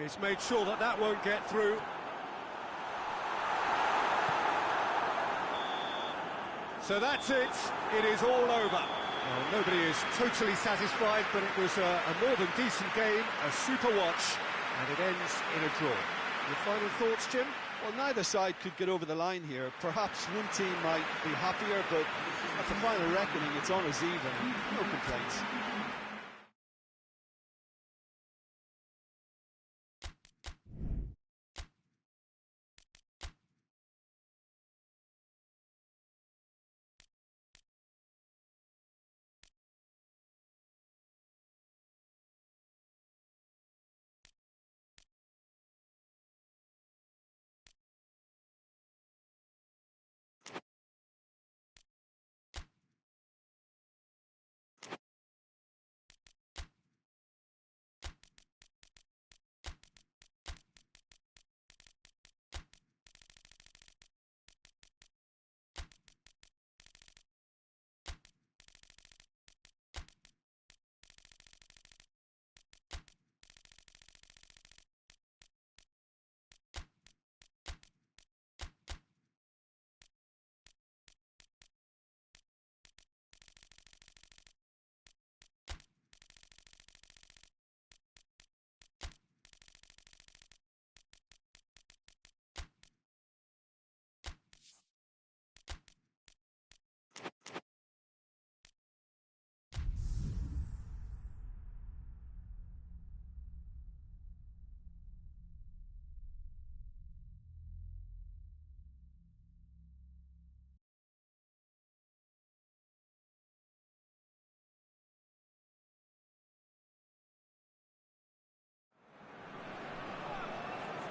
He's made sure that that won't get through. So that's it. It is all over. Well, nobody is totally satisfied, but it was a more than decent game, a super watch, and it ends in a draw. Your final thoughts, Jim? Well, neither side could get over the line here. Perhaps one team might be happier, but at the final reckoning, it's on as even. No complaints.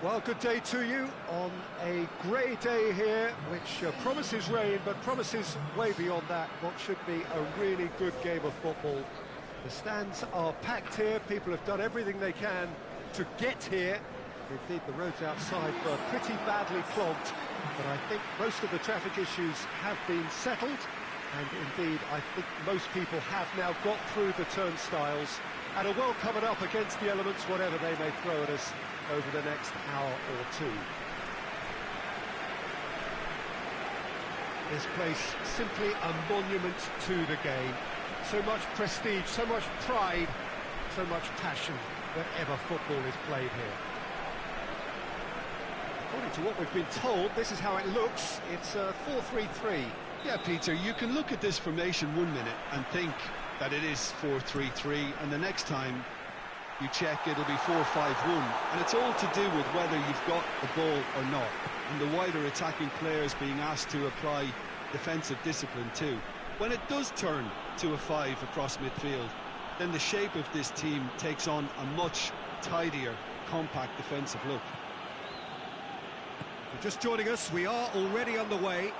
Well, good day to you on a grey day here, which promises rain, but promises way beyond that what should be a really good game of football. The stands are packed here, people have done everything they can to get here. Indeed, the roads outside were pretty badly clogged, but I think most of the traffic issues have been settled, and indeed, I think most people have now got through the turnstiles and are well covered up against the elements, whatever they may throw at us over the next hour or two. This place simply a monument to the game. So much prestige, so much pride, so much passion whenever football is played here. According to what we've been told, this is how it looks. It's 4-3-3. Yeah, Peter, you can look at this formation 1 minute and think that it is 4-3-3, and the next time you check, it'll be 4-5-1, and it's all to do with whether you've got the ball or not, and the wider attacking players being asked to apply defensive discipline too. When it does turn to a 5 across midfield, then the shape of this team takes on a much tidier, compact defensive look. If you're just joining us, we are already underway.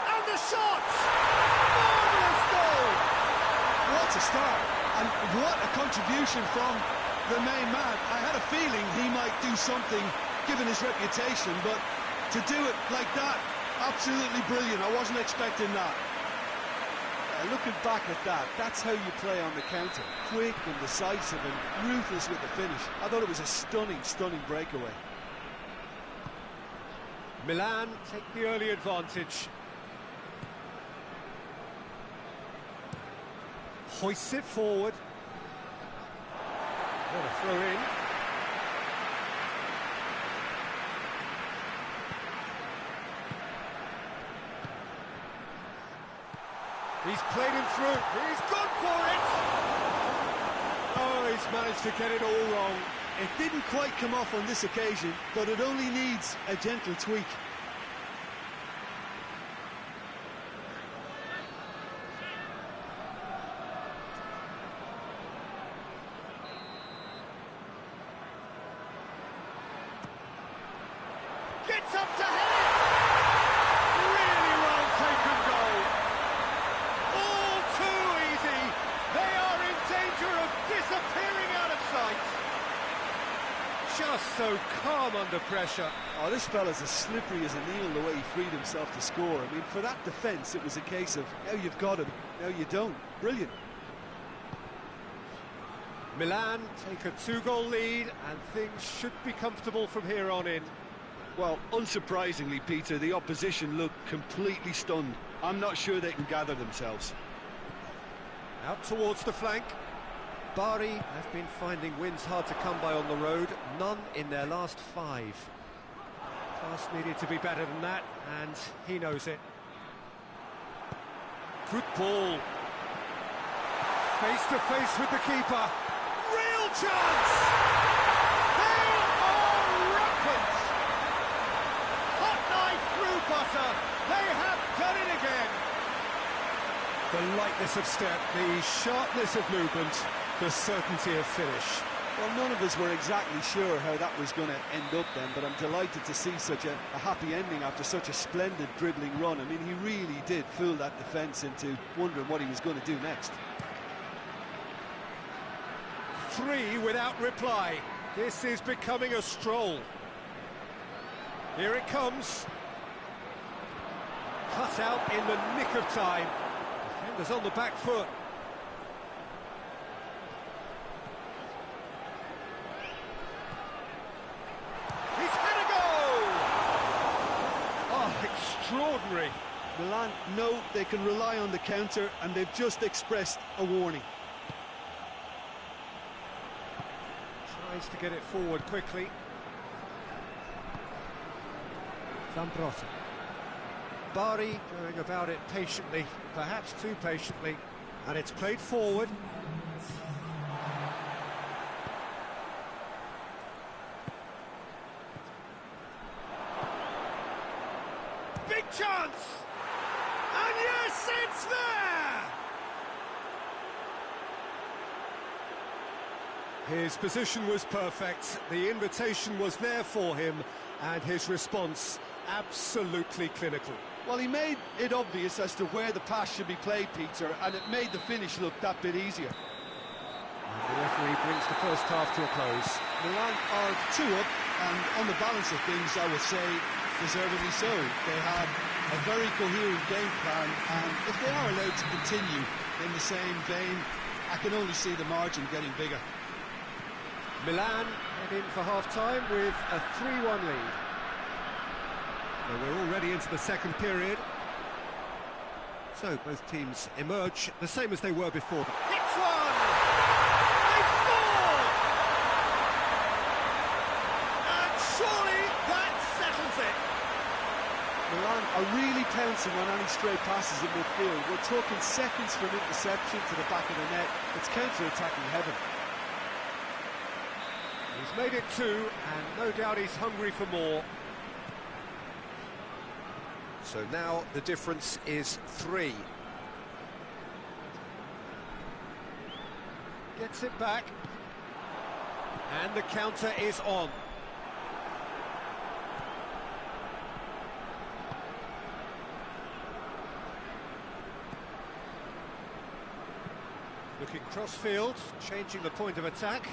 And the shot! Marvellous goal! What a start, and what a contribution from the main man. I had a feeling he might do something, given his reputation, but to do it like that, absolutely brilliant. I wasn't expecting that. Looking back at that, that's how you play on the counter. Quick and decisive and ruthless with the finish. I thought it was a stunning, stunning breakaway. Milan take the early advantage. Hoists it forward. What a throw in. He's played him through. He's gone for it. Oh, he's managed to get it all wrong. It didn't quite come off on this occasion, but it only needs a gentle tweak. Gets up to head it! Really well taken goal. All too easy. They are in danger of disappearing out of sight. Just so calm under pressure. Oh, this fella's as slippery as a needle the way he freed himself to score. I mean, for that defence, it was a case of, now you've got him, now you don't. Brilliant. Milan take a 2-goal lead, and things should be comfortable from here on in. Well, unsurprisingly, Peter, the opposition look completely stunned. I'm not sure they can gather themselves. Out towards the flank. Bari have been finding wins hard to come by on the road, none in their last 5. Class needed to be better than that, and he knows it. Good ball. Face to face with the keeper. Real chance! They are rampant! Hot knife through butter. They have done it again. The lightness of step, the sharpness of movement, the certainty of finish. Well, none of us were exactly sure how that was going to end up then, but I'm delighted to see such a happy ending after such a splendid dribbling run. I mean, he really did fool that defence into wondering what he was going to do next. 3 without reply. This is becoming a stroll. Here it comes. Cut out in the nick of time. Defenders on the back foot. He's had a goal! Oh, extraordinary. Milan know they can rely on the counter, and they've just expressed a warning. Tries to get it forward quickly. Zambrotta. Bari going about it patiently, perhaps too patiently, and it's played forward. Big chance! And yes, it's there! His position was perfect, the invitation was there for him, and his response absolutely clinical. Well, he made it obvious as to where the pass should be played, Peter, and it made the finish look that bit easier. And the referee brings the first half to a close. Milan are 2 up, and on the balance of things, I would say, deservedly so. They have a very coherent game plan, and if they are allowed to continue in the same vein, I can only see the margin getting bigger. Milan head in for half-time with a 3-1 lead. So we're already into the second period. So both teams emerge the same as they were before. Hits one! They've scored! And surely that settles it. Milan are really pouncing on any stray passes in midfield. We're talking seconds from interception to the back of the net. It's counter-attacking heaven. He's made it 2, and no doubt he's hungry for more. So now the difference is 3. Gets it back. And the counter is on. Looking cross-field, changing the point of attack.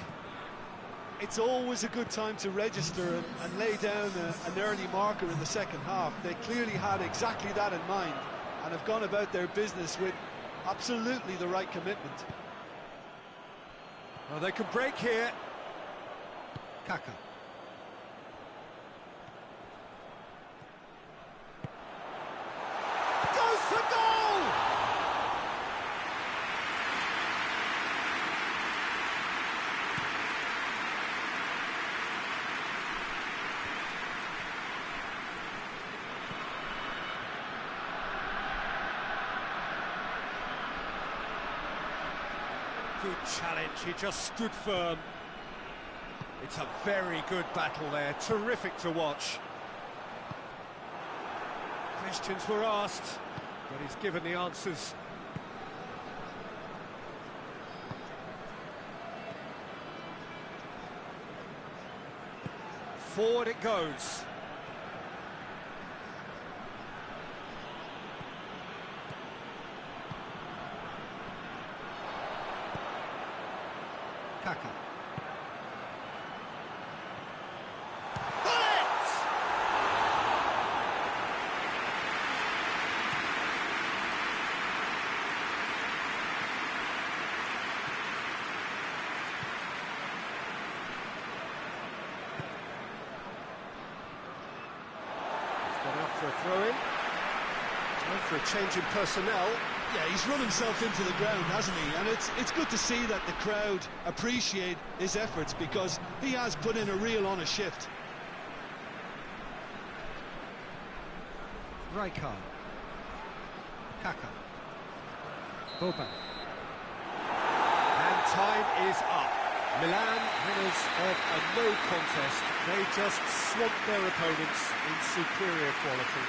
It's always a good time to register and lay down an early marker in the second half. They clearly had exactly that in mind and have gone about their business with absolutely the right commitment. Well, they can break here. Kaka. Goes for goal! Good challenge, he just stood firm. It's a very good battle there, terrific to watch. Questions were asked, but he's given the answers. Forward it goes. Kaka. Bullets! He's gone out for a throw-in. Time for a change in personnel. Yeah, he's run himself into the ground, hasn't he? And it's good to see that the crowd appreciate his efforts because he has put in a real honest shift. Rijkaard. Kaka. Boban. And time is up. Milan, winners of a no contest. They just swamped their opponents in superior quality.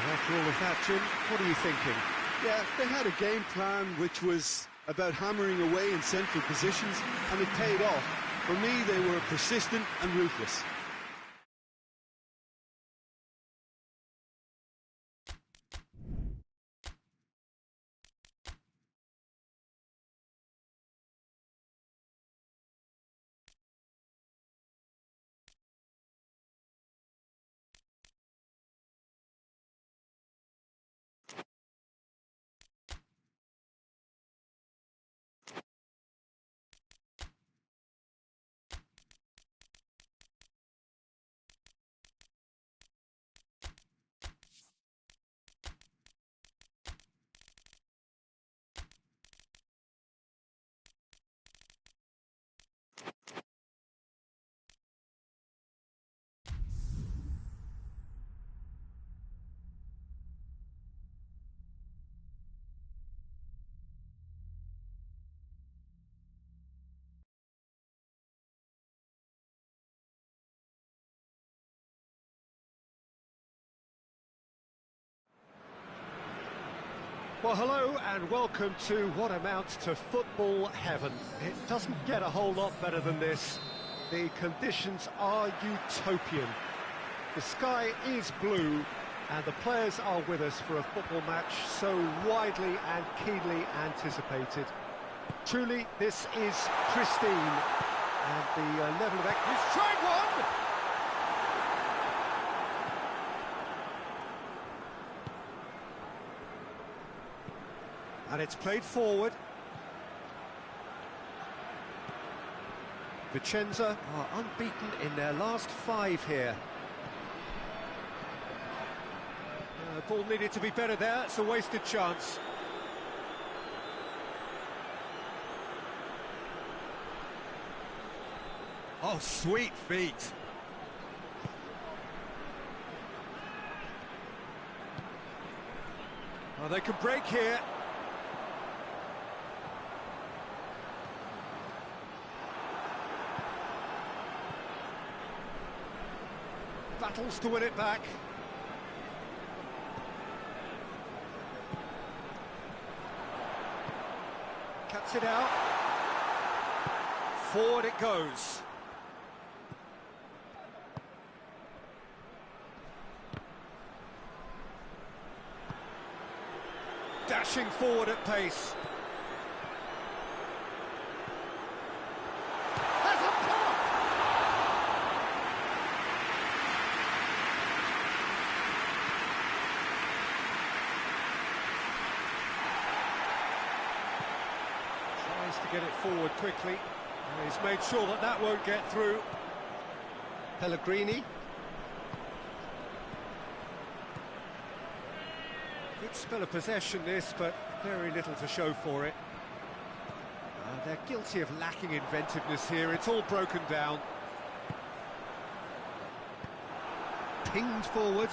And after all of that, Jim, what are you thinking? Yeah, they had a game plan which was about hammering away in central positions, and it paid off. For me, they were persistent and ruthless. Well, hello and welcome to what amounts to football heaven. It doesn't get a whole lot better than this. The conditions are utopian. The sky is blue and the players are with us for a football match so widely and keenly anticipated. Truly, this is pristine. And the level of... He's tried one! And it's played forward. Vicenza are unbeaten in their last 5 here. Ball needed to be better there, it's a wasted chance. Oh, sweet feet. Oh, they can break here. Battles to win it back. Cuts it out. Forward it goes. Dashing forward at pace. Has a pop! Tries to get it forward quickly. And he's made sure that that won't get through. Pellegrini. Good spell of possession this, but very little to show for it. They're guilty of lacking inventiveness here, it's all broken down. Pinged forward.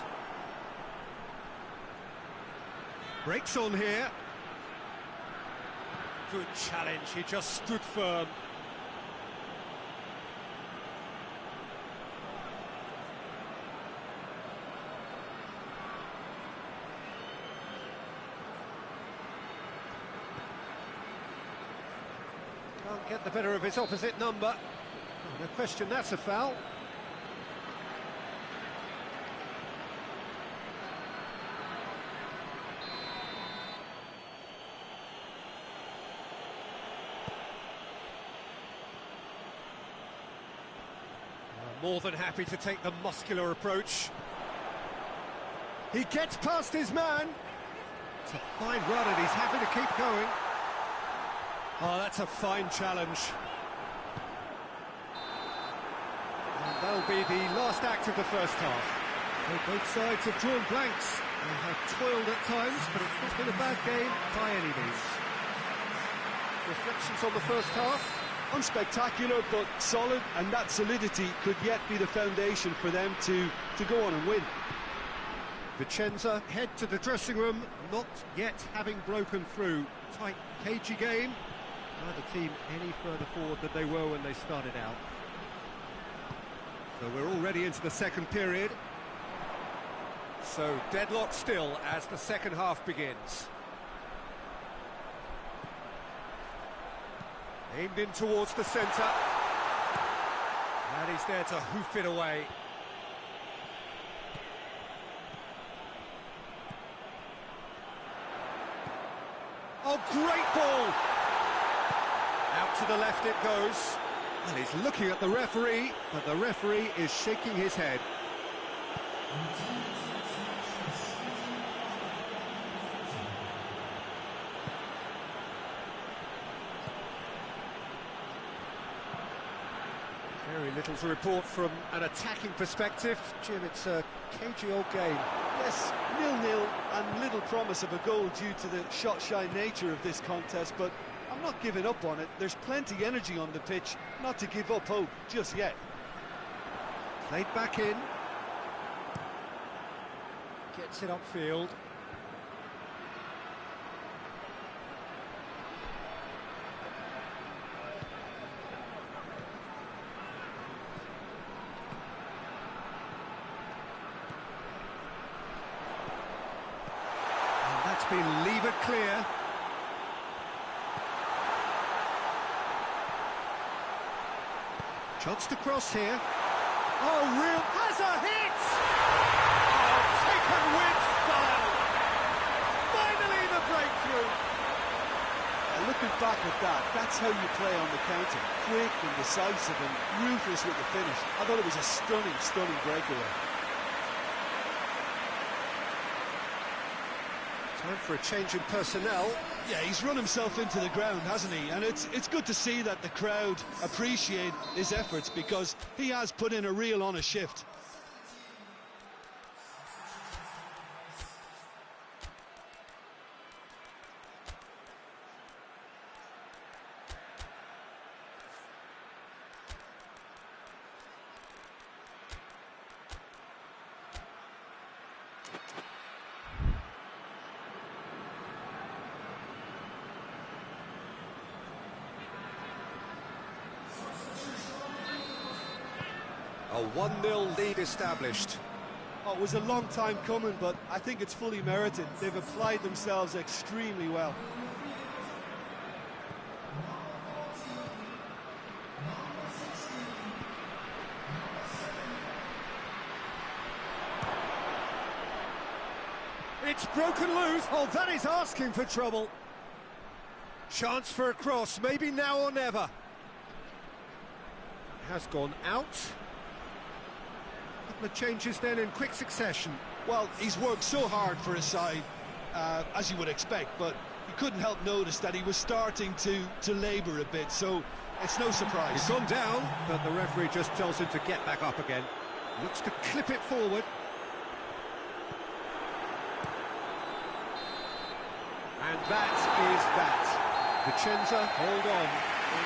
Breaks on here. Good challenge, he just stood firm. Can't get the better of his opposite number. Oh, no question, that's a foul. More than happy to take the muscular approach. He gets past his man. It's a fine run and he's happy to keep going. Oh, that's a fine challenge. And that'll be the last act of the first half. So both sides have drawn blanks. They have toiled at times, but it's not been a bad game by any means. Reflections on the first half? Unspectacular, but solid, and that solidity could yet be the foundation for them to go on and win. Vicenza head to the dressing room, not yet having broken through. Tight, cagey game. Neither team any further forward than they were when they started out. So we're already into the second period. So deadlock still as the second half begins. Aimed in towards the centre. And he's there to hoof it away. Oh, great ball! Out to the left it goes. And he's looking at the referee, but the referee is shaking his head. Very little to report from an attacking perspective. Jim, it's a cagey old game. Yes, 0-0 and little promise of a goal due to the shot-shy nature of this contest, but I'm not giving up on it. There's plenty energy on the pitch, not to give up hope just yet. Played back in. Gets it upfield. been levered clear. Chance to cross here. Oh, real... has a hit! Oh, taken with style! Finally the breakthrough! Looking back at that, that's how you play on the counter. Quick and decisive and ruthless with the finish. I thought it was a stunning, stunning breakaway. Time for a change in personnel. Yeah, he's run himself into the ground, hasn't he? And it's good to see that the crowd appreciate his efforts, because he has put in a real honest shift. A 1-0 lead established. Oh, it was a long time coming, but I think it's fully merited. They've applied themselves extremely well. It's broken loose. Oh, that is asking for trouble. Chance for a cross, maybe now or never. Has gone out. Couple of changes then in quick succession. Well, he's worked so hard for his side, as you would expect, but you couldn't help notice that he was starting to labour a bit, so it's no surprise. He's gone down, but the referee just tells him to get back up again. Looks to clip it forward. And that is that. VICENZA, hold on.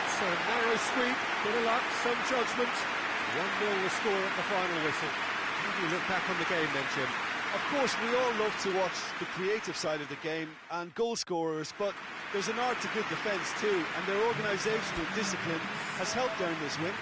It's a narrow squeak, bit of luck, some judgment. 1-0 the score at the final whistle. How do you look back on the game then, Jim? Of course, we all love to watch the creative side of the game and goal scorers, but there's an art to good defence too, and their organisational discipline has helped earn this win.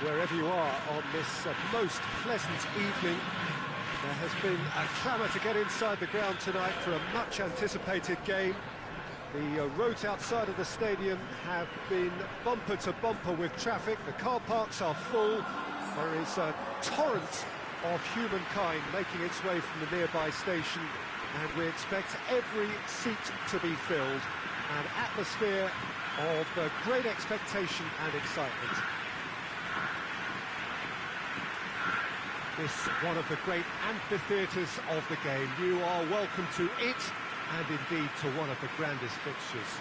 Wherever you are on this most pleasant evening, there has been a clamour to get inside the ground tonight for a much anticipated game. The roads outside of the stadium have been bumper to bumper with traffic. The car parks are full. There is a torrent of humankind making its way from the nearby station, and we expect every seat to be filled. An atmosphere of great expectation and excitement. This one of the great amphitheatres of the game. You are welcome to it, and indeed to one of the grandest fixtures.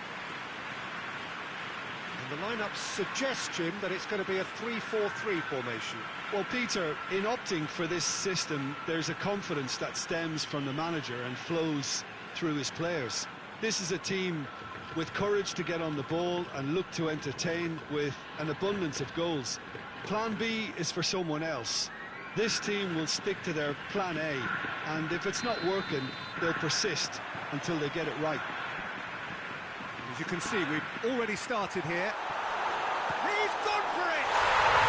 And the lineup's suggestion that it's going to be a 3-4-3 formation. Well, Peter, in opting for this system, there's a confidence that stems from the manager and flows through his players. This is a team with courage to get on the ball and look to entertain with an abundance of goals. Plan B is for someone else. This team will stick to their plan A, and if it's not working, they'll persist until they get it right. As you can see, we've already started here. He's gone for it!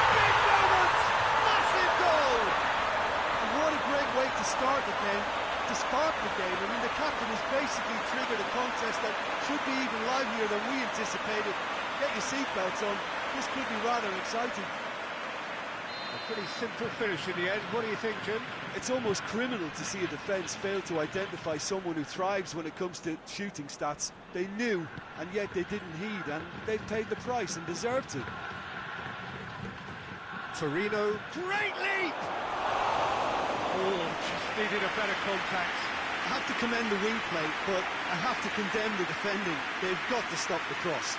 Big moment! Massive goal! And what a great way to start the game, to spark the game. I mean, the captain has basically triggered a contest that should be even livelier than we anticipated. Get your seatbelts on, this could be rather exciting. A pretty simple finish in the end. What do you think, Jim? It's almost criminal to see a defence fail to identify someone who thrives when it comes to shooting stats. They knew, and yet they didn't heed, and they've paid the price and deserved to. Torino, great leap! Oh, just needed a better contact. I have to commend the wing play, but I have to condemn the defending. They've got to stop the cross.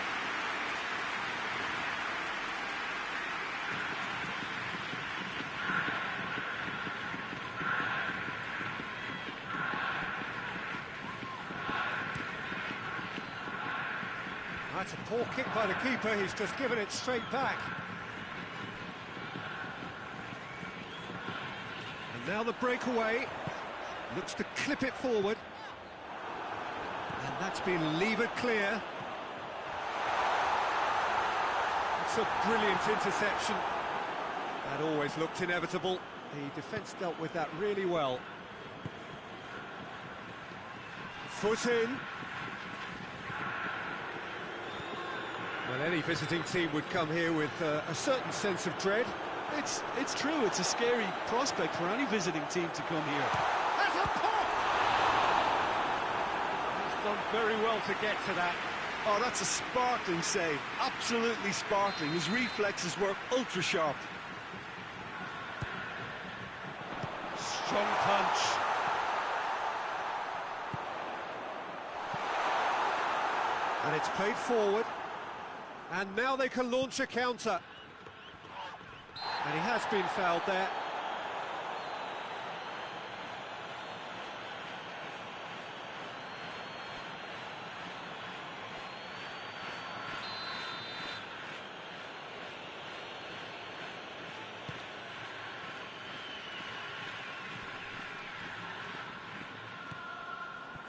That's a poor kick by the keeper. He's just given it straight back. And now the breakaway. Looks to clip it forward. And that's been levered clear. It's a brilliant interception. That always looked inevitable. The defence dealt with that really well. Foot in. Well, any visiting team would come here with a certain sense of dread. It's true, it's a scary prospect for any visiting team to come here. That's a pop! He's done very well to get to that. Oh, that's a sparkling save. Absolutely sparkling. His reflexes were ultra sharp. Strong punch. And it's played forward. And now they can launch a counter. And he has been fouled there.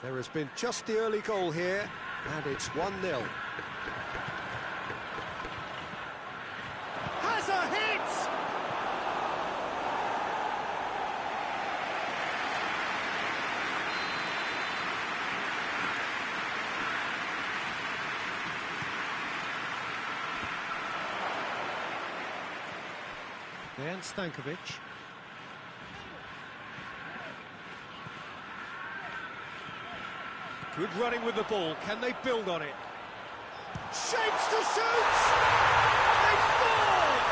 There has been just the early goal here, and it's 1-0. Has a hit! Dejan Stankovic. Good running with the ball. Can they build on it? Shapes to shoot! They scored!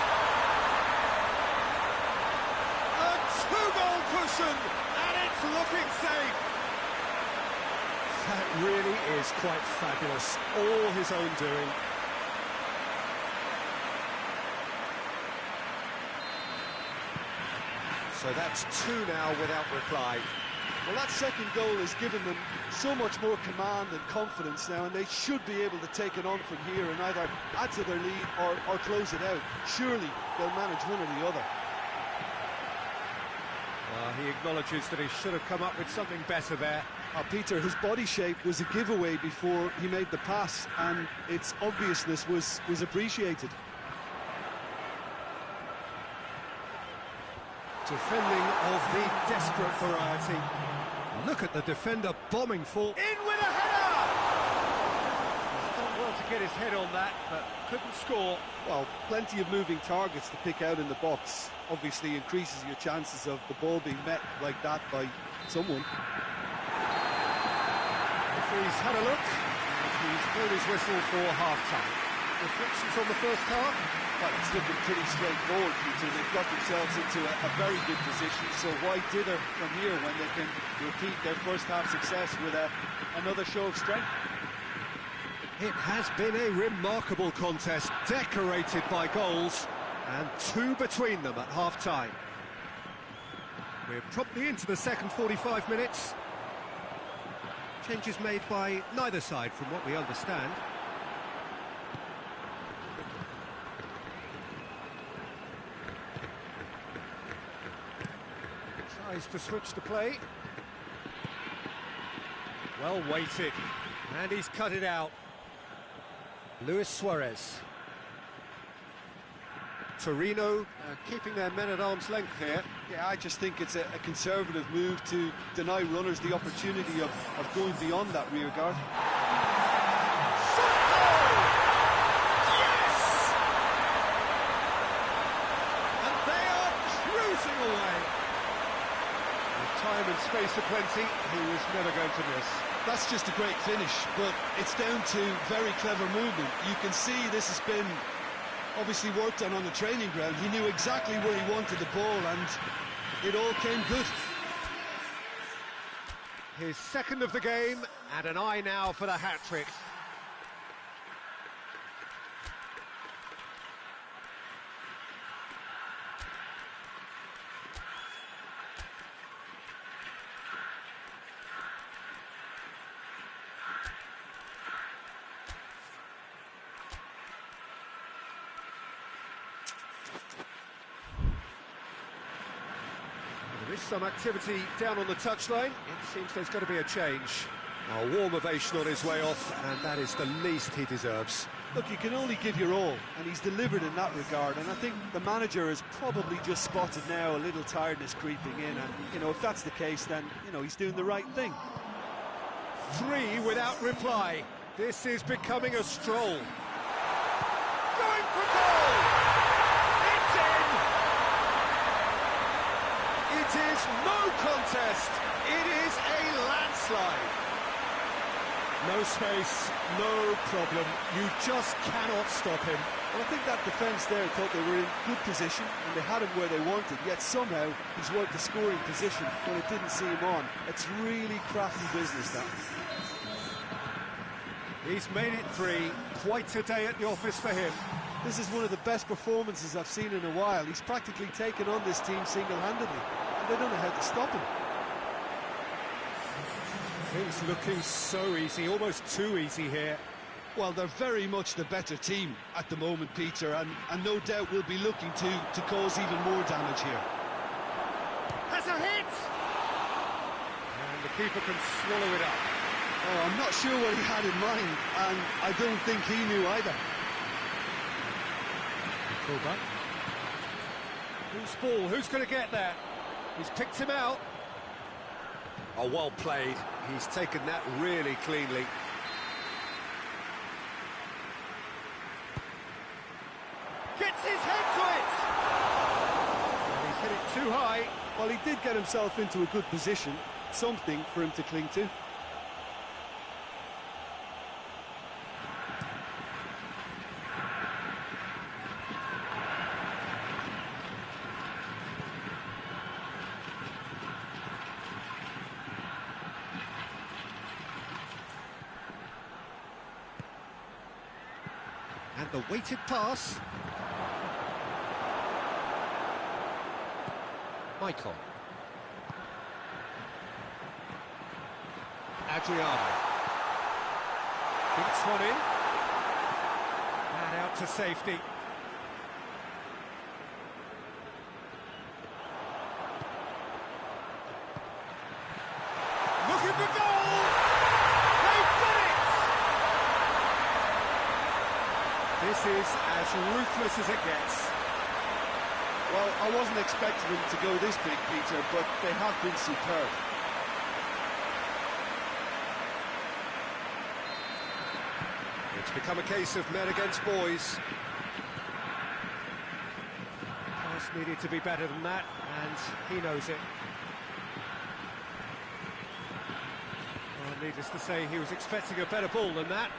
A two-goal cushion, and it's looking safe. That really is quite fabulous. All his own doing. So that's two now without reply. Well, that second goal has given them so much more command and confidence now, and they should be able to take it on from here and either add to their lead or close it out. Surely they'll manage one or the other. He acknowledges that he should have come up with something better there. Peter, his body shape was a giveaway before he made the pass, and its obviousness was appreciated. Defending of the desperate variety. Look at the defender bombing for... In with a header! He's done well to get his head on that, but couldn't score. Well, plenty of moving targets to pick out in the box. Obviously increases your chances of the ball being met like that by someone. Referee's had a look, and he's blown his whistle for half-time. Reflections on the first half? Well, it's looking pretty straightforward, Peter. They've got themselves into a very good position, so why dither from here when they can repeat their first half success with another show of strength? It has been a remarkable contest, decorated by goals, and two between them at half-time. We're promptly into the second 45 minutes. Changes made by neither side, from what we understand. Tries to switch the play. Well weighted, and he's cut it out. Luis Suarez. Torino keeping their men at arm's length here. Yeah, I just think it's a conservative move to deny runners the opportunity of going beyond that rear guard. Yes! And they are cruising away. With time and space aplenty, he was never going to miss. That's just a great finish, but it's down to very clever movement. You can see this has been obviously worked on the training ground. He knew exactly where he wanted the ball, and it all came good. His second of the game, and an eye now for the hat-trick. There is some activity down on the touchline. It seems there's got to be a change. A warm ovation on his way off, and that is the least he deserves. Look, you can only give your all, and he's delivered in that regard, and I think the manager has probably just spotted now a little tiredness creeping in, and, you know, if that's the case, then, you know, he's doing the right thing. 3 without reply. This is becoming a stroll. Going for goal! It's in! It is no contest. It is a landslide. No space, no problem. You just cannot stop him. Well, I think that defence there thought they were in good position and they had him where they wanted, yet somehow he's worked the scoring position when it didn't see him on. It's really crafty business, that. He's made it 3. Quite a day at the office for him. This is one of the best performances I've seen in a while. He's practically taken on this team single-handedly, and they don't know how to stop him. Things looking so easy, almost too easy here. Well, they're very much the better team at the moment, Peter, and no doubt will be looking to cause even more damage here. Has a hit! And the keeper can swallow it up. Oh, I'm not sure what he had in mind, and I don't think he knew either. Pull back. Whose ball? Who's going to get that? He's picked him out. Oh, well played. He's taken that really cleanly. Gets his head to it! And he's hit it too high. Well, he did get himself into a good position, something for him to cling to. And the weighted pass. Michael. Adriano. Beats one in. And out to safety. Looking for goal! They've done it! This is as ruthless as it gets. Well, I wasn't expecting them to go this big, Peter, but they have been superb. It's become a case of men against boys. Pass needed to be better than that, and he knows it. Well, needless to say, he was expecting a better ball than that.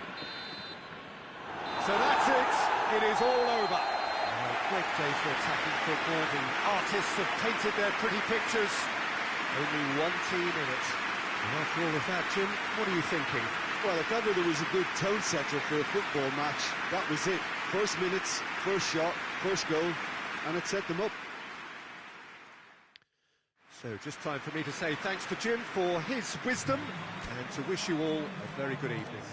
So that's it. It is all over. A great day for attacking football. The artists have painted their pretty pictures. Only one team in it. And after all of that, Jim, what are you thinking? Well, if ever there was a good tone setter for a football match, that was it. First minutes, first shot, first goal, and it set them up. So just time for me to say thanks to Jim for his wisdom and to wish you all a very good evening.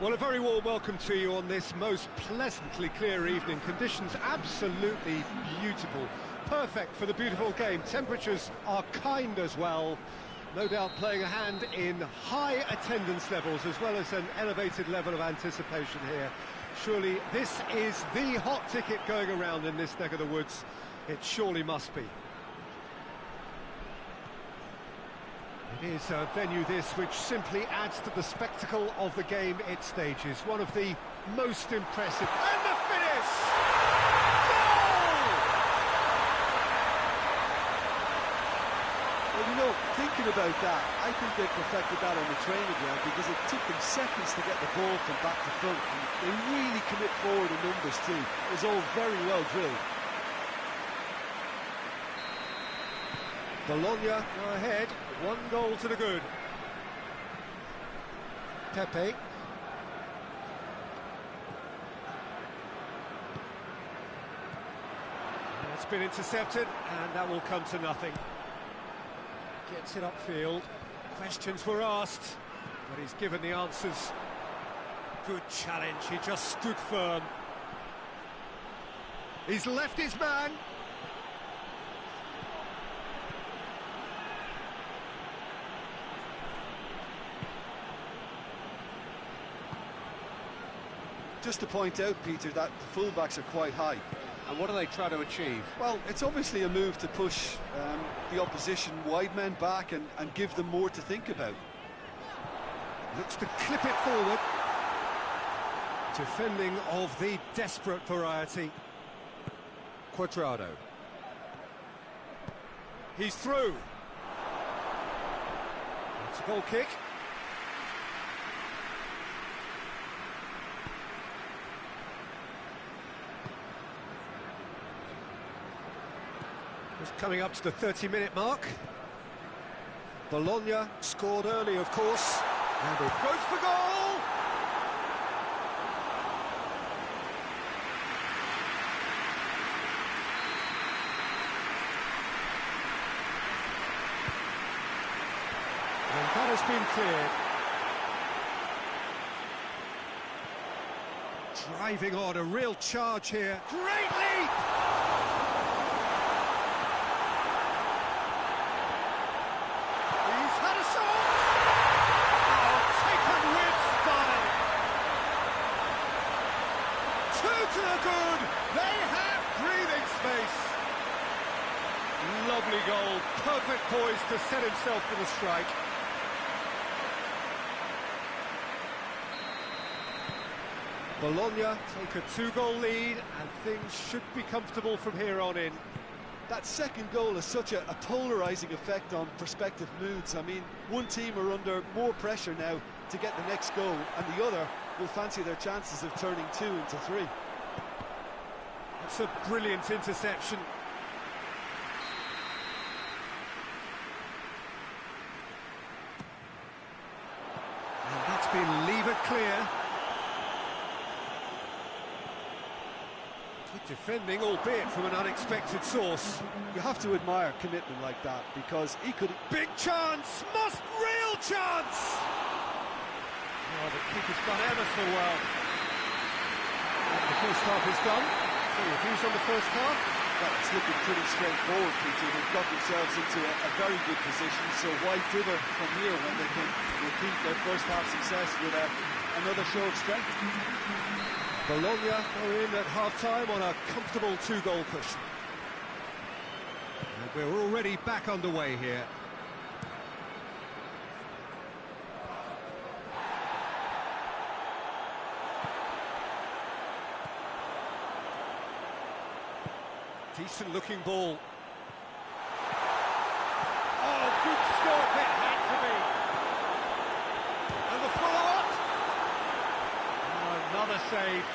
Well, a very warm welcome to you on this most pleasantly clear evening. Conditions absolutely beautiful. Perfect for the beautiful game. Temperatures are kind as well. No doubt playing a hand in high attendance levels as well as an elevated level of anticipation here. Surely this is the hot ticket going around in this neck of the woods. It surely must be. It is a venue this which simply adds to the spectacle of the game it stages. One of the most impressive. And the finish! Goal! Well, you know, thinking about that, I think they perfected that on the training ground because it took them seconds to get the ball from back to front. And they really commit forward in numbers too. It was all very well drilled. Bologna go ahead, 1 goal to the good. Pepe. It's been intercepted, and that will come to nothing. Gets it upfield. Questions were asked, but he's given the answers. Good challenge, he just stood firm. He's left his man. Just to point out, Peter, that the fullbacks are quite high. And what do they try to achieve? Well, it's obviously a move to push the opposition wide men back and give them more to think about. Looks to clip it forward. Defending of the desperate variety. Quadrado. He's through. It's a goal kick. Coming up to the 30-minute mark. Bologna scored early, of course, and it goes for goal! And that has been cleared. Driving on, a real charge here. Great leap! To the good, they have breathing space. Lovely goal, perfect poise to set himself for the strike. Bologna take a 2-goal lead and things should be comfortable from here on in. That second goal has such a polarising effect on prospective moods. I mean, one team are under more pressure now to get the next goal and the other will fancy their chances of turning 2 into 3. It's a brilliant interception. And that's been levered clear. Good defending, albeit from an unexpected source. You have to admire commitment like that because he could... Big chance! Real chance! Oh, the keeper's done ever so well. The first half is done. So your views on the first half? Well, it's looking pretty straightforward, Peter. They've got themselves into a very good position, so why dither from here when they can repeat their first half success with another show of strength? Bologna are in at half-time on a comfortable 2-goal cushion. And we're already back underway here. Decent looking ball. Oh, good stop, it had to be. And the follow-up. Oh, another save.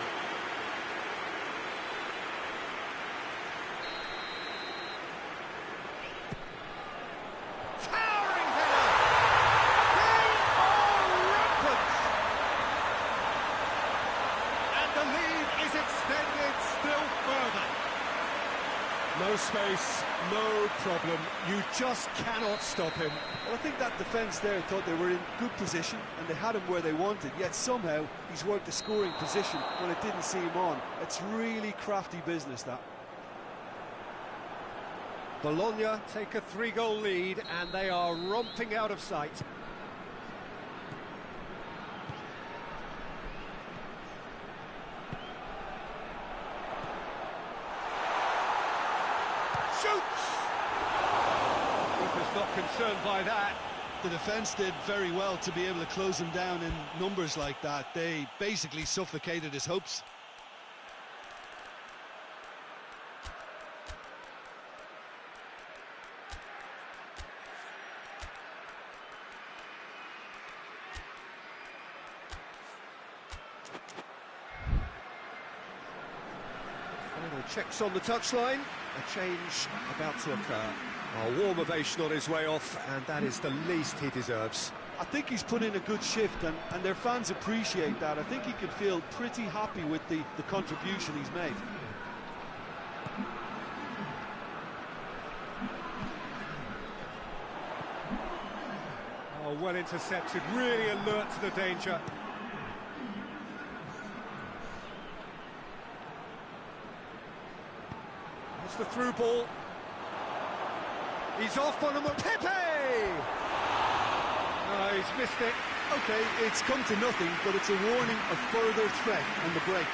Towering header. They are rampant. And the lead is extended still further. No space, no problem. You just cannot stop him. Well, I think that defence there thought they were in good position and they had him where they wanted, yet somehow he's worked a scoring position when it didn't see him on. It's really crafty business, that. Bologna take a 3-goal lead and they are romping out of sight. Shoots! Keeper's not concerned by that. The defence did very well to be able to close him down in numbers like that. They basically suffocated his hopes. Final checks on the touchline. A change about to occur. A warm ovation on his way off, and that is the least he deserves. I think he's put in a good shift, and their fans appreciate that. I think he could feel pretty happy with the contribution he's made. Oh, well intercepted, really alert to the danger. It's the through ball. He's off on him. Pepe! Oh, he's missed it. Okay, it's come to nothing, but it's a warning of further threat on the break.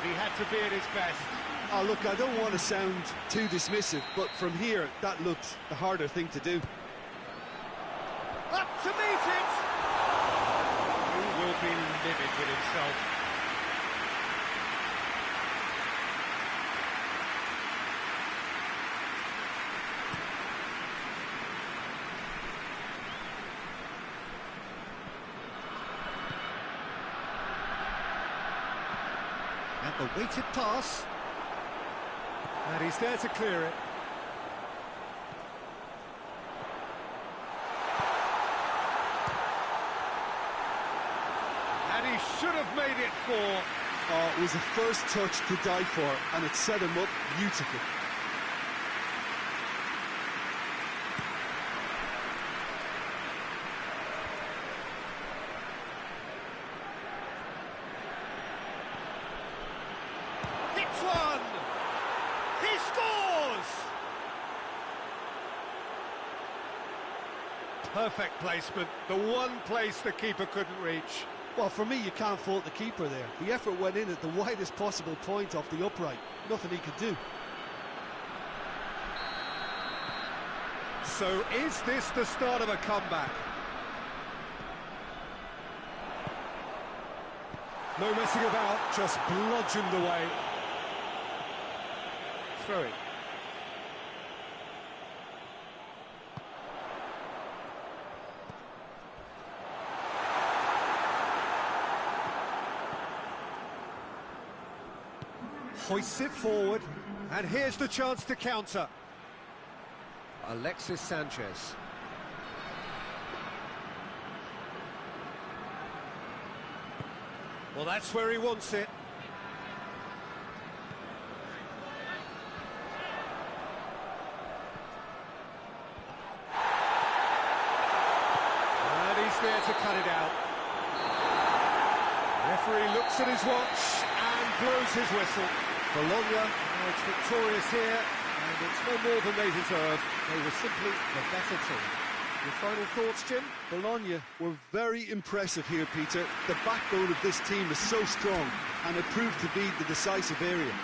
He had to be at his best. Oh, look, I don't want to sound too dismissive, but from here, that looked the harder thing to do. Up to meet it! He will be livid with himself. And the weighted pass. And he's there to clear it. And he should have made it 4. Oh, it was a first touch to die for, and it set him up beautifully. Hits one! He scores! Perfect placement, the one place the keeper couldn't reach. Well, for me, you can't fault the keeper there. The effort went in at the widest possible point off the upright. Nothing he could do. So is this the start of a comeback? No messing about, just bludgeoned away. Throw it. Hoists it forward, and here's the chance to counter. Alexis Sanchez. Well, that's where he wants it. And he's there to cut it out. Referee looks at his watch and blows his whistle. Bologna emerged victorious here, and it's no more than they deserve. They were simply the better team. Your final thoughts, Jim? Bologna were very impressive here, Peter. The backbone of this team is so strong, and it proved to be the decisive area.